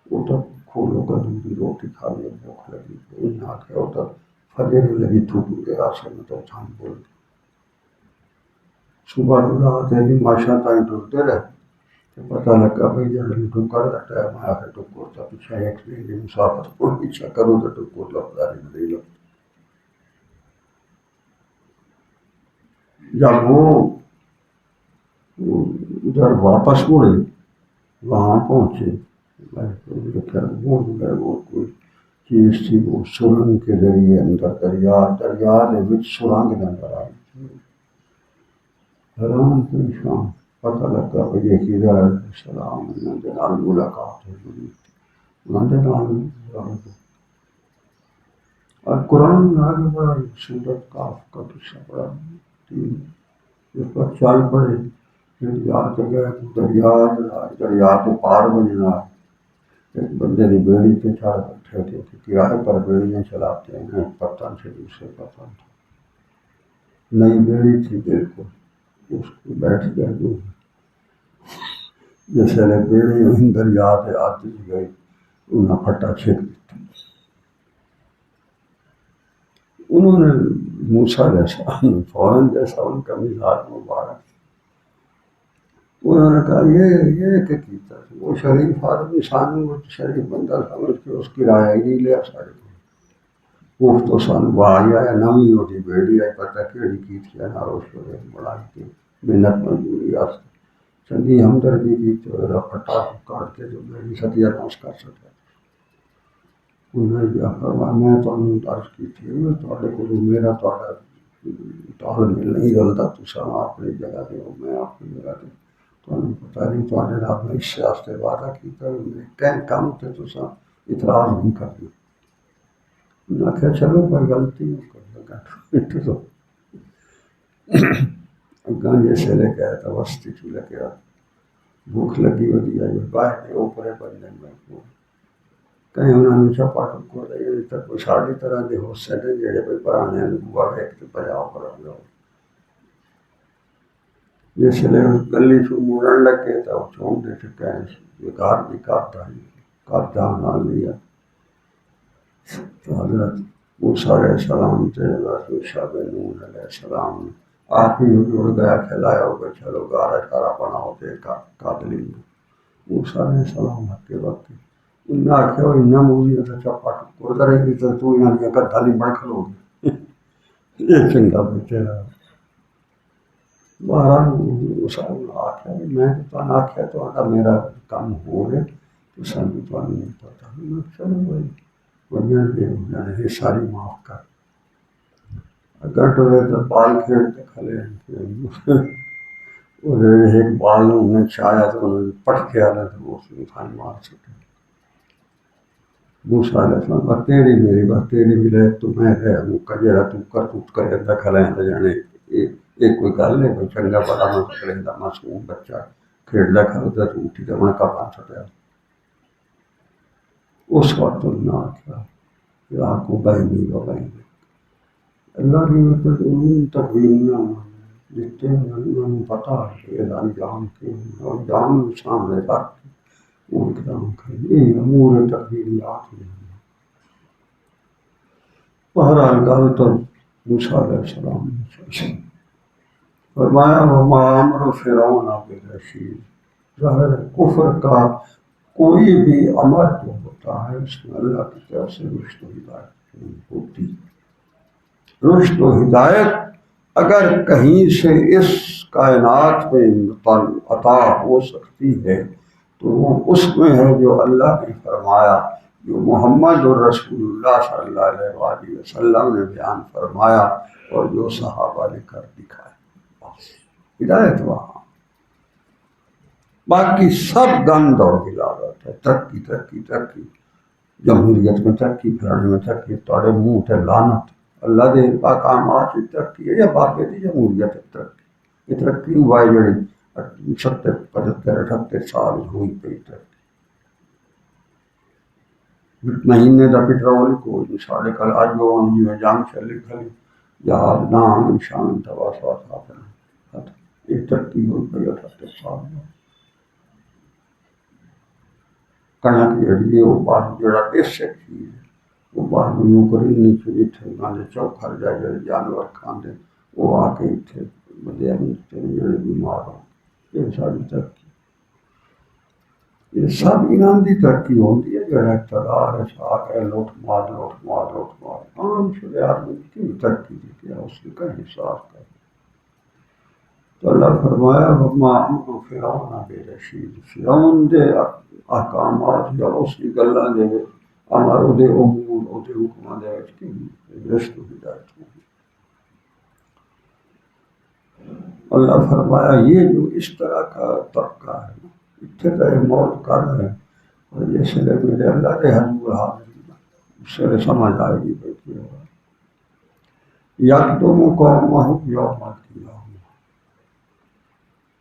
وہ تک کھولو کدو روٹی کھا لے بھوک لگی. کوئی نہ کیا وہ تک فجر لگی تھوک گیا سے مطلب جھان بول گئی. صبح رات ہے ماشاء تائیں ٹرتے رہے تو پتہ لگا بھائی جب ٹکر کا ٹائم آیا کہ ٹکر تھا پیچھا ایک نہیں مسافر کو پیچھا کرو تو ٹکر لگتا نہیں لگتا. جب وہ ادھر واپس مڑے وہاں پہنچے وہ کوئی چیز تھی وہ سرنگ کے ذریعے اندر دریا نے سرنگ نظر آئی. حیران پریشان پتہ لگا کہ یہ خضر علیہ السلام نال ملاقات ہوئی. اور قرآن میں آگے بڑا سورت کاف کا قصہ بڑا اس پر چال پڑے یاد گئے دریا کے پار بننا. ایک بندے کی بیڑی پہ چار بیٹھے تھے کہ کرائے پر بیڑیاں چلاتے ہیں ایک پتن سے دوسرے پتن تھا. نئی بیڑی تھی بالکل اس کو بیٹھ گئے دو جیسے بیڑی دریا سے آتی گئی انہیں پھٹا چھینک دیتی. انہوں نے موسیٰ علیہ السلام فوراً جیسا ان کا مزاج مبارک انہوں نے کہا یہ کہ کیتا وہ شریف آدمی سانو شریف بندہ سمجھ کے اس کی رائے نہیں لیا سارے وہ تو سان بھائی آیا نمی ہوتی بیڑی آئی پتہ کیڑی کی تھی نہ روش ہو بڑائی کی محنت مزدوری آس چنگی ہمدردی کی تو پھٹا کاٹ کے جو بیڑی سٹیا نہ اس کر سکتا. انہیں کیا فرمایا میں تو عرض کی تھی کو میرا تال مل نہیں رلتا تو سب اپنی جگہ دے میں اپنی جگہ دے تو پتہ نہیں تو آپ نے اس سے وعدہ کیا کہیں کام تھے تو سب اعتراض نہیں کر دیا. انہوں نے کہا چلو کوئی غلطی نہیں اگاں جیسے لے کے آیا تھا وسطی چ لے کے آیا بھوک لگی ہوتی ہے باہر اوپرے بننے میں کہیں انہوں نے چپا ٹکو تک کوئی ساری طرح کے حصے نے جڑے کوئی پرانے بوا ویک کے بجاؤ کر جاؤ جس لے گلی چ مڑن لگے تو چونڈے کہ گھر بھی کر جانا لیا. تو حضرت موسیٰ علیہ السلام سے حضرت یوشع بن نون علیہ السلام نے آپ ہی جڑ گیا کھلایا ہوگا چلو گارا شارا بناؤ دے قاتلی موسیٰ علیہ السلام کے وقت انہیں آخیا وہ انہیں مولی تو چپا ٹکر کرے گی تو یہاں دیا گھر ڈالی بڑھ کھلو گی یہ چنگا بیٹھے رہا. بارہ آخیا میں تو آخیا تو آتا میرا کام ہو گیا تو سب تو نہیں پتا چلو بھائی یہ ساری معاف کر. گھنٹوں تو بال کھیڑتے کھلے ایک بال انہیں چھایا تو انہوں نے پٹ کے آنا تھا وہ اس میں کھان مار سکے موسیٰ علیہ السلام بس تیری میری بس تیری بھی لے تو میں ہے مکہ جڑا تو کر تو کرے دا کھلے دا جانے ایک کوئی گل نہیں کوئی چنگا بڑا میں کرے دا معصوم بچہ کھیڑدا کھلدا تو اٹھی تے میں کپاں چھٹیا اس وقت اللہ کیا یا کو بہنی و بہنی اللہ کی علوم تکوینیاں جتنے انہوں پتہ ہے انجام کے انجام سامنے رکھ کے وہ اقدام کریں یہ امور تکوینیات ہیں بہرحال گل تو موسیٰ علیہ السلام نے فرمایا وما امر فرعون برشید ظاہر ہے کفر کا کوئی بھی امر جو ہوتا ہے اس میں اللہ کی طرف سے رشد و ہدایت نہیں ہوتی رشد و ہدایت اگر کہیں سے اس کائنات میں عطا ہو سکتی ہے تو وہ اس میں ہے جو اللہ نے فرمایا جو محمد الرسول اللہ صلی اللہ علیہ وآلہ وسلم نے بیان فرمایا اور جو صحابہ نے کر دکھایا بس ہدایت وہاں باقی سب گند اور غلاظت ہے ترقی ترقی ترقی جمہوریت میں ترقی پھیلانے میں ترقی توڑے منہ تے لعنت اللہ دے احکامات کی ترقی ہے یا باقی دی جمہوریت ترقی یہ ترقی ہوا ہے جڑی 70 75 78 سال ہوئی پئی ترقی مہینے دا پیٹرول کوئی نہیں ساڑھے کل اج وہ جی میں جنگ چلی کھلی جہاز نام نشان دوا سوا تھا یہ ترقی ہوئی پئی 78 سال میں کنک جڑی ہے وہ باہر جڑا بیسک چیز ہے وہ باہر یوں کری نیچے اتنے گانے چوکھر جائے جڑے جانور کھاندے وہ آ کے اتنے بدے جڑے بیمار ہو یہ ساری ترقی یہ سب انہاں دی ترقی ہوتی ہے جڑا اقتدار ہے ساتھ ہے لوٹ مار عام شدہ آدمی کی ترقی دی کیا اس کے کا احساس کر تو اللہ فرمایا وما امر فرعون برشید فرعون دے احکامات یا اس کی گلاں دے امر دے امور او دے حکماں دے وچ کی رشد و ہدایت ہوئی اللہ فرمایا یہ جو اس طرح کا طبقہ ہے ابتداء موت کر رہے ہیں اور جیسے میرے اللہ دے حضور حاضر اس سے سمجھ آئے گی بیٹھی ہوا یکدم قومہ یوم القیامہ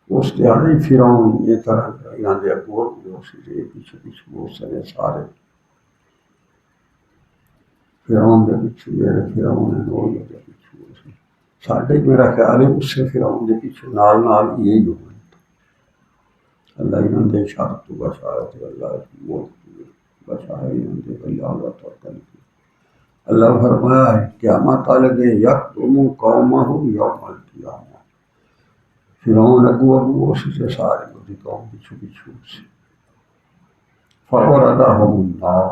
اس دیہی فرعون یہ طرح یہاں دے اگور جو سے پیچھے پیچھے وہ سارے سارے فرعون دے پیچھے میرے فرعون نے وہ دے پیچھے ساڈے میرا خیال ہے اس سے فرعون دے پیچھے نال یہی ہوئے اللہ انہوں نے شرط تو بچایا تھے اللہ موت بچایا انہوں نے بلیاغت اور تنقید اللہ فرمایا ہے قیامت والے دن یکدم قومہ یوم القیامہ فرعون اگو اسی سے سارے ہوتی قوم پیچھو پیچھو سے فوردہم النار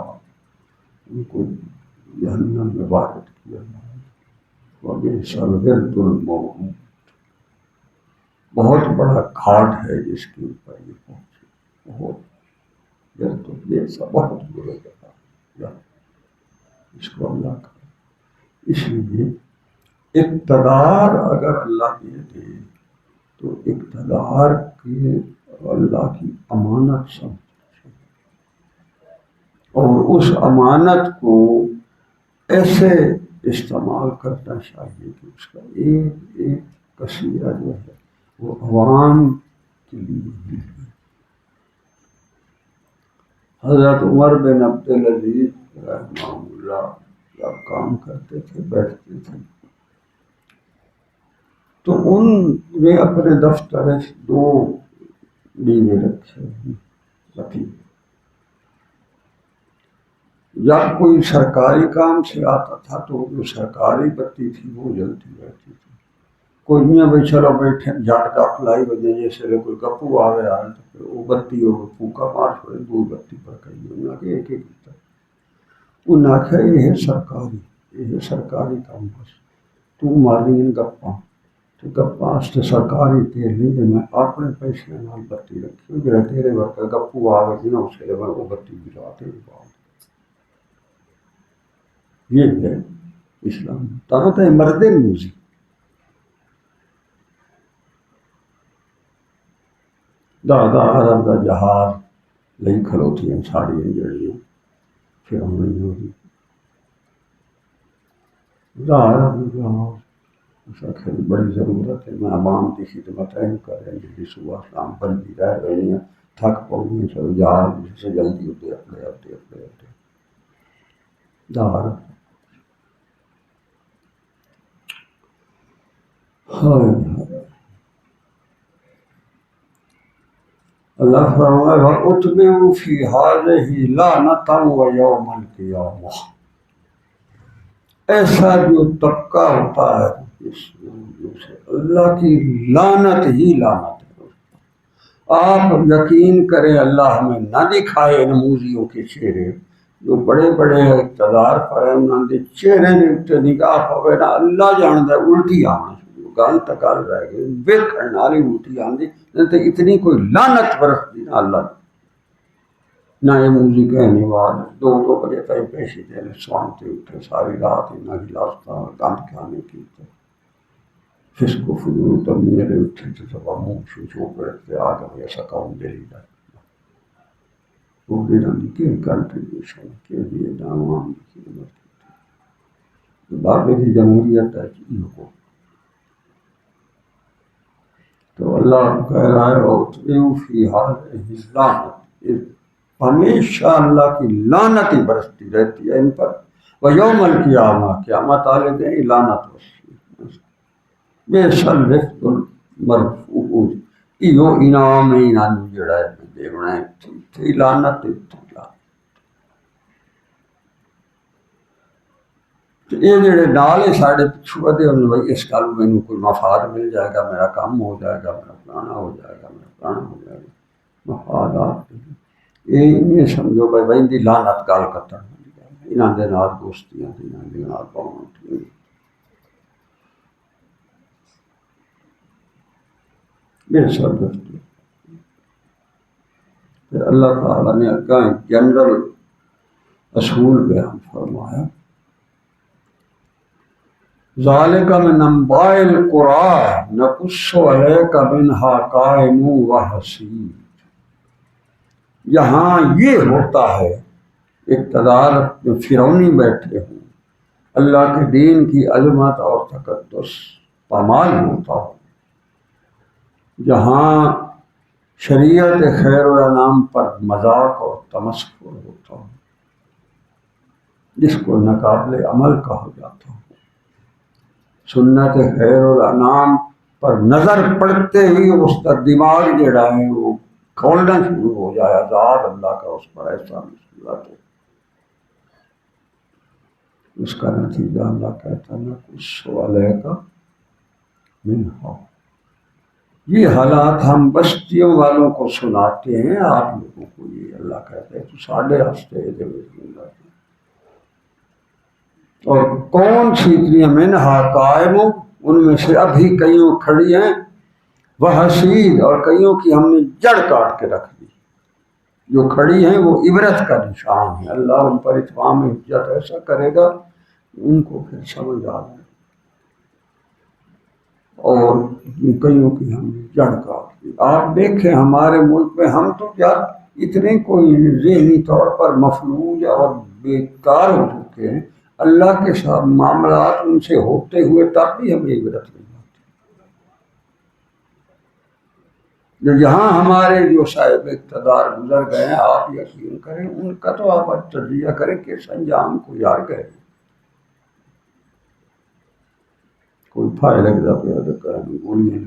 ان کو جہنم میں وارد کیا وبئس الورد الموعود بہت بڑا گھاٹ ہے جس کے اوپر یہ پہنچے بہت ورد جیسا بہت برے جگہ اس کو اللہ کا اس لیے اقتدار اگر اللہ دے دے تو اقتدار کے اللہ کی امانت سمجھے اور اس امانت کو ایسے استعمال کرنا چاہیے کہ اس کا ایک کثیرہ جو ہے وہ عوام کے لیے ہی ہے حضرت عمر بن عبدالعزیز رحمہ اللہ جب کام کرتے تھے بیٹھتے تھے تو ان نے اپنے دفتر 2 ڈیوے رکھے بتی جب کوئی سرکاری کام سے آتا تھا تو جو سرکاری بتی تھی وہ جلتی رہتی تھی کوئی میاں بھائی چلو بیٹھے جھاٹ کا کھلائی بجے جیسے کوئی گپو آوے آئے تو پھر وہ بتی ہو پھونکا مار چھوڑے 2 بتی پر کہیں انہوں نے ایک ایک کیتا انہوں نے آخیا یہ سرکاری کام بس تو مارنی ان گپاں تو گپاں سے سرکاری تیل نہیں دے میں اپنے پیسے نال بتی رکھی جڑا تیرے ورگا گپو آوے جی نا اسے میں وہ بتی بجا کے بات یہ ہے اسلام طاقت ہے مرد موزی دادا عرب کا جہاز لئی کھلوتی ہیں ساڑیاں جڑیاں پھر ہم نہیں ہوگی عرب جہاز اس آخر بڑی ضرورت ہے میں عوام کی خدمت ہے کریں جی صبح شام بندی رہ رہی ہیں تھک پاؤں گی چلو جہاز سے جلدی ہوتے اپنے دار اللہ فرمائے وَأُتْبِعُوا فِي هَٰذِهِ لَعْنَةً وَيَوْمَ الْقِيَامَةِ ایسا جو طبقہ ہوتا ہے اس سے اللہ کی لعنت ہی لعنت ہے۔ آپ یقین کریں اللہ ہمیں نہ دکھائے نموزیوں کے چہرے جو بڑے بڑے اقتدار پر ہیں انہوں نے چہرے نے نگاہ ہوئے نا اللہ جانتا ہے الٹی آنا گل تکال رہ گئی ویکھن والی الٹی آندی تے اتنی کوئی لعنت برستی نہ اللہ نہ یہ موزی کہنے والے دو بجے تک پیشی دینے سوانتے اٹھے ساری رات انہاں کی لاستہ گند کھانے کی فسق و فجور تمیرے اٹھے تو سب منہ چھو پڑتے آ گئے ایسا کام دلی دا وہ دینا دی کہ کنٹریبیوشن کے لیے عوام کی خدمت کی بابے کی جمہوریت ہے کہ کو تو اللہ کہہ رہا ہے وَأُتْبِعُوا فِي هَٰذِهِ اللَّعْنَةَ ہمیشہ اللہ کی لعنت ہی برستی رہتی ہے ان پر وَيَوْمَ الْقِيَامَةِ قیامت والے دن لعنت برستی بِئْسَ الرِّفْدُ الْمَرْفُوعُ ایو انعام انہاں جڑا ہے دیونا ہے تھی لعنت یہ جڑے نال سارے پچھو ادے بھائی اس گل مینوں کوئی مفاد مل جائے گا میرا کام ہو جائے گا میرا فلانا ہو جائے گا میرا فلانا ہو جائے گا مفادات یہ نہیں سمجھو بھائی بھائی دی لعنت گل کتن انہاں دے نال دوستیاں انہاں دے نال باؤں بے سب پھر اللہ تعالیٰ نے اگاں جنرل اصول بیان فرمایا ذالک من انباء القرى نقص علیک منها قائم و حصید یہاں یہ ہوتا ہے اقتدار جو فرعونی بیٹھے ہوں اللہ کے دین کی عظمت اور تقدس پامال ہوتا ہو جہاں شریعت خیر الانام پر مذاق اور تمسخر ہوتا ہو جس کو ناقابل عمل کہا جاتا ہو سنت خیر الانام پر نظر پڑتے ہی اس کا دماغ جڑا ہے وہ کھولنا شروع ہو جائے عذاب اللہ کا اس پر ایسا مصیبت ہے اس کا نتیجہ اللہ کہتا ہے کچھ والے کا منہا یہ حالات ہم بستیوں والوں کو سناتے ہیں آپ لوگوں کو یہ اللہ کہتا ہے تو ساڑھے ہستے اور کون سی اتنی منہا قائم ان میں سے ابھی کئیوں کھڑی ہیں وہ حسید اور کئیوں کی ہم نے جڑ کاٹ کے رکھ دی جو کھڑی ہیں وہ عبرت کا نشان ہے اللہ ان پر اتمام حجت ایسا کرے گا ان کو پھر سمجھ آ جائے اور کئیوں کی ہم نے جڑ کاٹ دی آپ دیکھیں ہمارے ملک میں ہم تو کیا اتنے کوئی ذہنی طور پر مفلوج اور بیکار ہو چکے ہیں اللہ کے ساتھ معاملات ان سے ہوتے ہوئے تب بھی ہمیں عبرت نہیں ہوتی جو یہاں ہمارے جو صاحب اقتدار گزر گئے ہیں آپ یقین کریں ان کا تو آپ تجزیہ کریں کہ انجام کو یار گئے کوئی فائدہ کا پیدا کریں گولیاں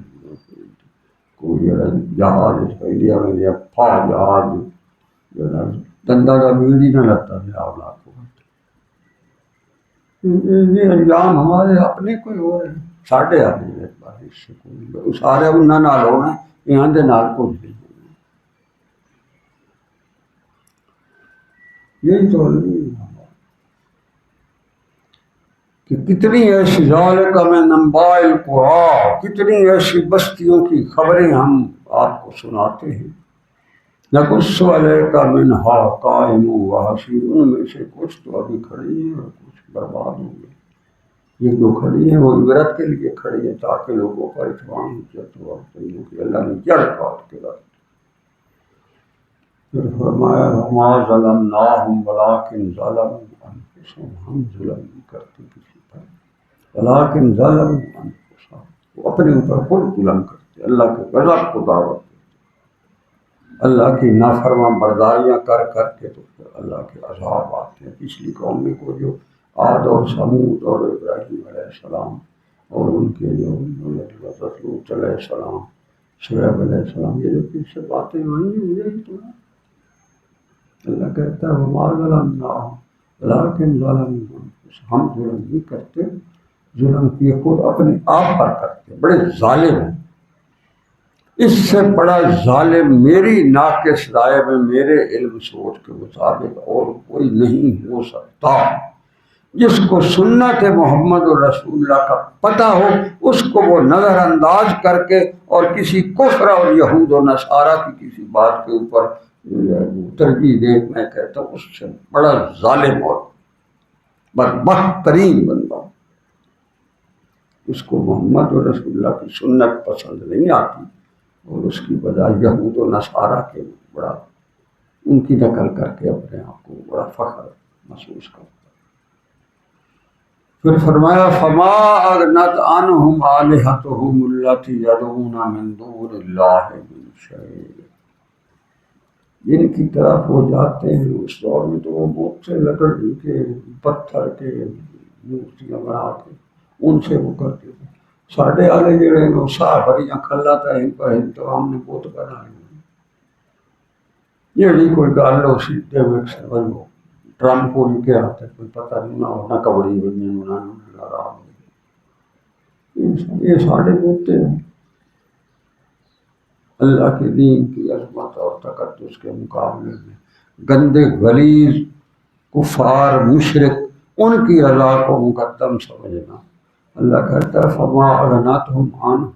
کوئی جہاز انڈیا میں یا فا جہاز دندا کا بھیڑ ہی نہ لگتا ہے اولاد کو یہ انجام ہمارے اپنے کوئی ہو رہے ہیں ساڑھے آدمی ایک بار اس سے کوئی سارے انہوں نال ہونا یہاں دے نال کچھ نہیں ہونا یہی تو کہ کتنی ایسی ذالک من انباء القرى کتنی ایسی بستیوں کی خبریں ہم آپ کو سناتے ہیں نقص علیک منها قائم و حصید ان میں سے کچھ تو ابھی کھڑی ہیں اور کچھ برباد ہو گئے یہ جو کھڑی ہیں وہ عبرت کے لیے کھڑی ہیں تاکہ لوگوں کا اتوان حجت ہو، کہ اللہ نے جڑ کاٹ کے رکھ. پھر فرمایا وما ظلمناہم ولکن ظلموا انفسہم، ہم ظلم نہیں کرتے کسی پر، ولکن ظلموا انفسہم، وہ اپنے اوپر خود ظلم کرتے، اللہ کے غضب کو دعوت دیتے، اللہ کی نافرمان برداریاں کر کر کے تو پھر اللہ کے عذاب آتے ہیں. پچھلی قومیں کو جو عاد اور سمود اور ابراہیم علیہ السلام اور ان کے جو لوط علیہ السلام، شعیب علیہ السلام، یہ جو پیچھے باتیں ہوئی ہیں یہی تو ہے. اللہ کہتا ہے وما ظلمناہم ولکن ظلموا انفسہم، ہم ظلم نہیں کرتے، ظلم کیے خود اپنے آپ پر کرتے. بڑے ظالم ہیں، اس سے بڑا ظالم میری ناقص رائے میں میرے علم سوچ کے مطابق اور کوئی نہیں ہو سکتا. جس کو سنت محمد رسول اللہ کا پتہ ہو اس کو وہ نظر انداز کر کے اور کسی کفر اور یہود و نصارہ کی کسی بات کے اوپر ترجیح دے، میں کہتا ہوں اس سے بڑا ظالم اور بدبخت ترین بندہ. اس کو محمد و رسول اللہ کی سنت پسند نہیں آتی اور اس کی بجائے یہود و نصارہ کے بڑا ان کی نقل کر کے اپنے آپ کو بڑا فخر محسوس کرتا. پھر فرمایا فما اغنت عنہم آلہتہم التی یدعون من دون اللہ من شیء، جن کی طرف وہ جاتے ہیں اس دور میں تو وہ بہت سے لکڑی کے پتھر کے مورتیاں بنا کے ان سے وہ کرتے تھے. ساڈے والے جڑے نے ساہ بھریاں کھلا تھا تو ہم نے بت بنائے جیڑی کوئی گل ہو سیدھے وہ ڈرم پوری کے آتے کوئی پتہ نہیں نہ کبڑی یہ ساڑھے بوتے ہیں. اللہ کے دین کی عظمت اور تقدس کے مقابلے میں گندے غلیظ کفار مشرک ان کی رضا کو مقدم سمجھنا. اللہ کہتا ہے فما اغنتہم عنہم،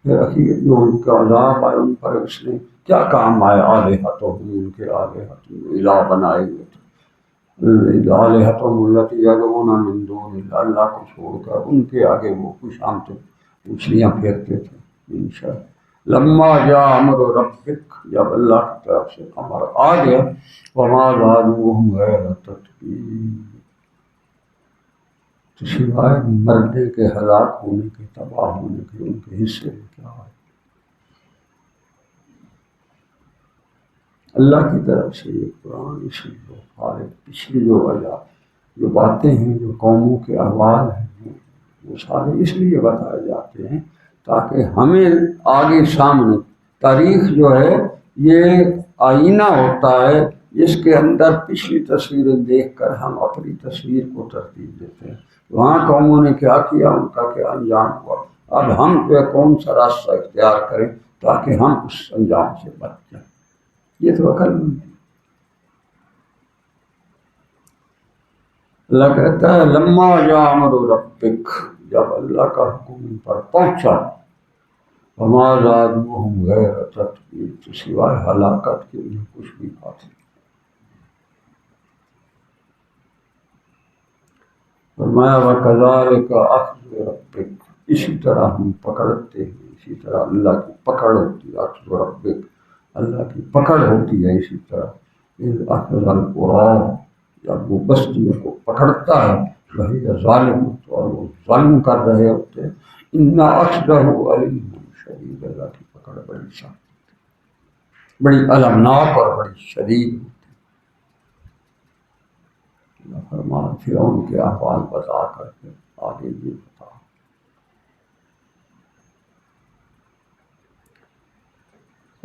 پھر اخیر جو ان کا عذاب آئے ان پر اس نے کیا کام آئے آلہتہم، ان کے آلہتہم الہ بنائے ہوئے تھے، آلہتہم التی یدعون من دون اللہ، اللہ کو چھوڑ کر ان کے آگے وہ کچھ ہم تو پوچھلیاں پھیرتے تھے. انشاءاللہ لما جاء امر ربک، جب اللہ کی طرف سے امر آ گیا، وما زادوہم غیر تتبیب، تو سوائے مرنے کے، ہلاک ہونے کے، تباہ ہونے کے ان کے حصے میں کیا ہے. اللہ کی طرف سے یہ قرآن اسی جو فارغ پچھلی جو باتیں ہیں جو قوموں کے احوال ہیں وہ سارے اس لیے بتائے جاتے ہیں تاکہ ہمیں آگے سامنے تاریخ جو ہے یہ آئینہ ہوتا ہے جس کے اندر پچھلی تصویریں دیکھ کر ہم اپنی تصویر کو ترتیب دیتے ہیں. وہاں قوموں نے کیا کیا، ان کا کیا انجام ہوا، اب ہم جو ہے کون سا راستہ اختیار کریں تاکہ ہم اس انجام سے بچ جائیں. یہ تو عقل مند ہے. اللہ کہتا ہے لما جاء امر ربک، جب اللہ کا حکم ان پر پہنچا، وما زادوہم غیر تتبیب، تو سوائے ہلاکت کے انہیں کچھ بھی حاصل. فرمایا وَكَذَلِكَ أَخْذُ رَبِّكَ، اسی طرح ہم پکڑتے ہیں، اسی طرح اللہ کی پکڑ ہوتی ہے. اخذ ربک، اللہ کی پکڑ ہوتی ہے اسی طرح. اذ اخذ القرى، جب وہ بستیوں کو پکڑتا ہے، وہی ظالم اور وہ ظلم کر رہے ہوتے ہیں. ان اخذہ علیم شدید، اللہ کی پکڑ بڑی سخت، بڑی المناک اور بڑی شدید ہوتی. اللہ فرمان فرعون کے احوال بتا کر کے آگے یہ بتا.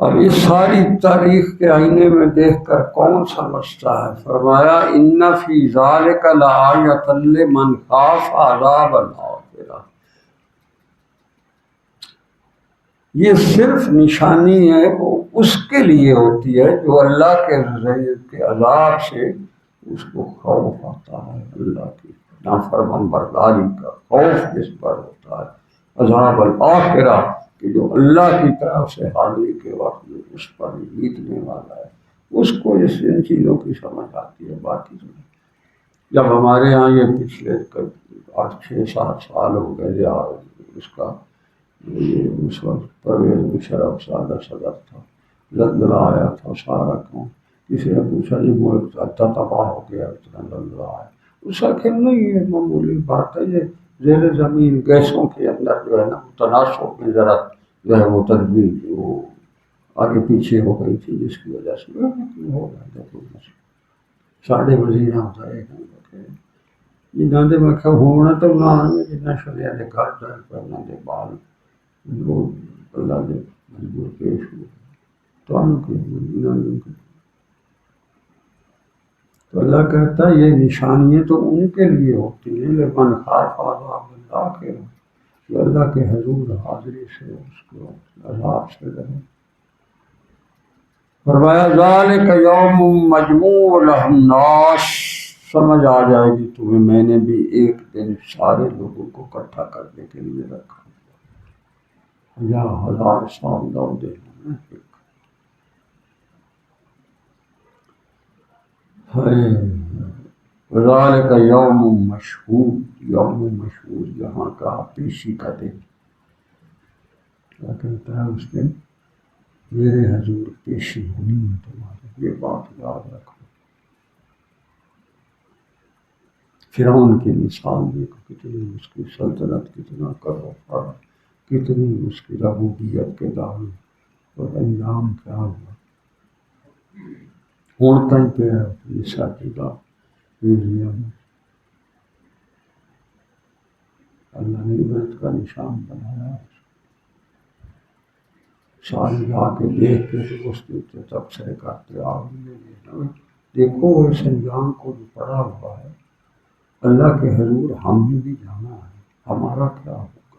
اب اس ساری تاریخ کے آئینے میں دیکھ کر کون سمجھتا ہے؟ فرمایا ان فی ذلک لآیۃ لمن خاف عذاب الآخرہ، یہ صرف نشانی ہے وہ اس کے لیے ہوتی ہے جو اللہ کے عذاب سے اس کو خوف آتا ہے، اللہ کی نافرمان برداری کا خوف جس پر ہوتا ہے. عذاب الآخرہ، کہ جو اللہ کی طرف سے حاضری کے وقت میں اس پر بیتنے والا ہے، اس کو ان چیزوں کی سمجھ آتی ہے. باقی تو جب ہمارے ہاں یہ پچھلے 6-7 سال ہو گئے یا اس کا، یہ اس وقت پرویز مشرف سادہ صدر تھا، لندن آیا تھا سارا کام. کسی نے پوچھا جی ملک اچھا تباہ ہو گیا اتنا لندن آیا. اس کا کہ نہیں یہ معمولی بات ہے، یہ زیر زمین گیسوں کے اندر جو ہے نا تناسب میں ذرا جو ہے وہ تدبیر وہ آگے پیچھے ہو گئی تھی، جس کی وجہ سے ہو گیا تھا. ساڑھے وزیر ہوتا ہے جنہوں نے میں کہ ہونا تو نہ جنہیں شریعہ دے گھر جائے پہنا دے بال وہ اللہ دے مجبور پیش ہوئے تو ان کی تو اللہ کہتا ہے یہ نشانیاں تو ان کے لیے ہوتی ہیں لیکن خاف عذاب اللہ کے جو اللہ کے حضور حاضری سے اس کو عذاب سے ڈرے. فرمایا ذالک یوم مجموع لہ الناس، سمجھ آ جائے گی تمہیں میں نے بھی ایک دن سارے لوگوں کو اکٹھا کرنے کے لیے رکھا. 1000 سال دو دن ذالک یوم مشہود، یوم مشہود یہاں کا پیشی کا دن. کیا کہتا ہے اس دن میرے حضور پیشی ہونی ہے تمہارے، یہ بات یاد رکھو. فرعون کی مثال دیکھو کتنی اس کی سلطنت، کتنا کرو فرا، کتنی اس کی ربوبیت کے دعوے اور انجام کیا ہوا. ہوں تک پہ ہے اپنی ساتھیدہ میں اللہ نے عبرت کا نشان بنایا. ساری جا کے دیکھ کے تو اس کے تبصرے کرتے دیکھو اس انجام کو جو پڑا ہوا ہے اللہ کے حضور ہم نے بھی جانا ہے، ہمارا کیا ہوگا.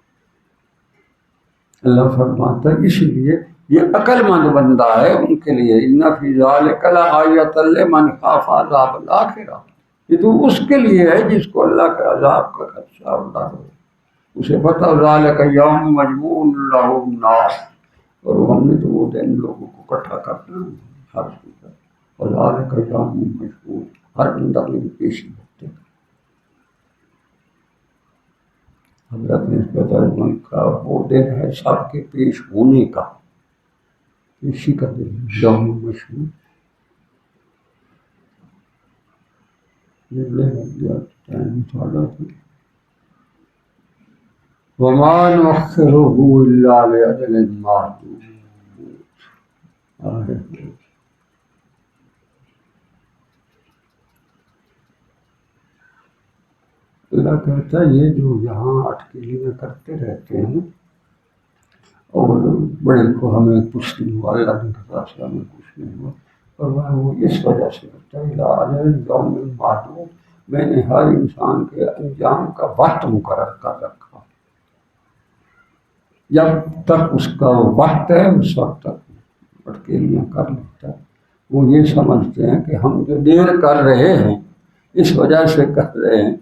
اللہ فرماتا ہے اس لیے یہ عقل مند بندہ ہے ان کے لیے، ان فی ذالک لآیۃ لمن خاف عذاب الآخرہ، یہ تو اس کے لیے ہے جس کو اللہ کے عذاب کا خدشہ اور ڈر ہو. اسے پتہ ذالک یوم مجموع لہ الناس، اور ہم نے تو وہ دن لوگوں کو اکٹھا کرنا ہے ہر صورت. اور ذالک یوم مشہود، ہر بندہ میں پیشی ہوتے. حضرت نے اس کا ترجمہ کہا وہ دن ہے سب کے پیش ہونے کا، پیشی کا دن یوم مشہود. ٹائم تھوڑا تھا. وما نؤخره الا لاجل معدود. اللہ کہتا ہے یہ جو یہاں اٹکیلی میں کرتے رہتے ہیں اور بڑے کو ہمیں کچھ نہیں ہوا، اللہ کی طرف سے ہمیں کچھ نہیں ہوا، اور وہ اس وجہ سے ہوتا ہے لاجل یوم معدود، میں نے ہر انسان کے انجام کا وقت مقرر کر رکھا. جب تک اس کا وقت ہے اس وقت تک اٹکیلیاں کر لیتا ہے. وہ یہ سمجھتے ہیں کہ ہم جو دیر کر رہے ہیں اس وجہ سے کر رہے ہیں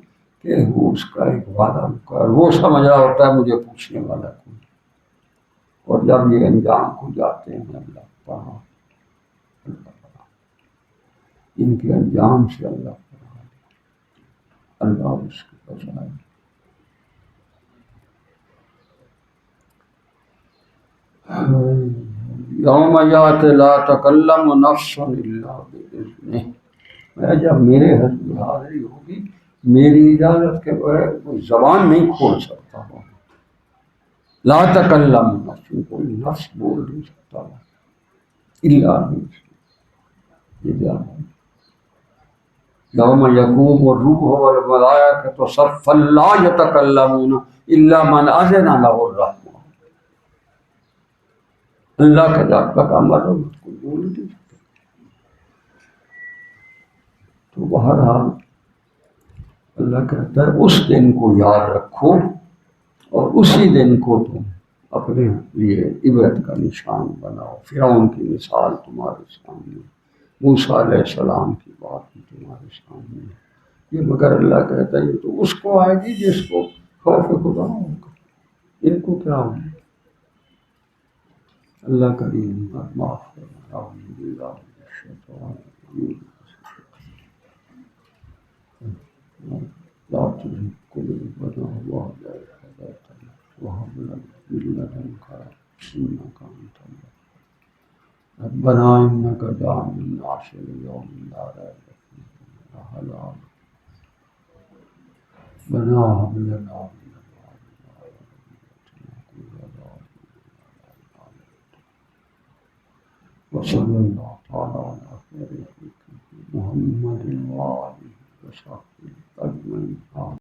کہ وہ اس کا ایک وعدہ مقرر، وہ سمجھ رہا ہوتا ہے مجھے پوچھنے والا کوئی. اور جب یہ انجام کو جاتے ہیں اللہ پڑھا، ان کے انجام سے اللہ پڑھا، اللہ اس کو بچائے. یوم یات لا تکلم نفس الا باذنہ، جب میرے حضور حاضری ہوگی میری اجازت کے بغیر کوئی زبان نہیں کھول سکتا ہوں. لا تکلم نفس، کوئی نفس بول نہیں سکتا الا باذنہ. یہ جانا یوم یقوم الروح والملائکۃ صفا لا یتکلمون الا من اذن له الرحمن. اللہ کا ذات کا کام کوئی بول نہیں سکتا. تو بہرحال اللہ کہتا ہے اس دن کو یاد رکھو اور اسی دن کو تم اپنے لیے عبرت کا نشان بناؤ. فرعون کی مثال تمہارے سامنے، موسیٰ علیہ السلام کی بات تمہارے سامنے. یہ مگر اللہ کہتا ہے یہ تو اس کو آئے گی جس کو خوف خدا ہوگا. ان کو کیا ہوگا؟ اللہ کریم معاف کرنا. اعوذ باللہ من الشیطان الرجیم. لا تزغ قلوبنا بعد إذ هديتنا وهب لنا من لدنك إنك أنت الوهاب ربنا إنك جامع الناس ليوم لا ريب فيه ربنا هب لنا من أزواجنا وذريتنا قرة أعين وصلى الله تعالى على خير خلقه محمد وآله وصحبه أجمعين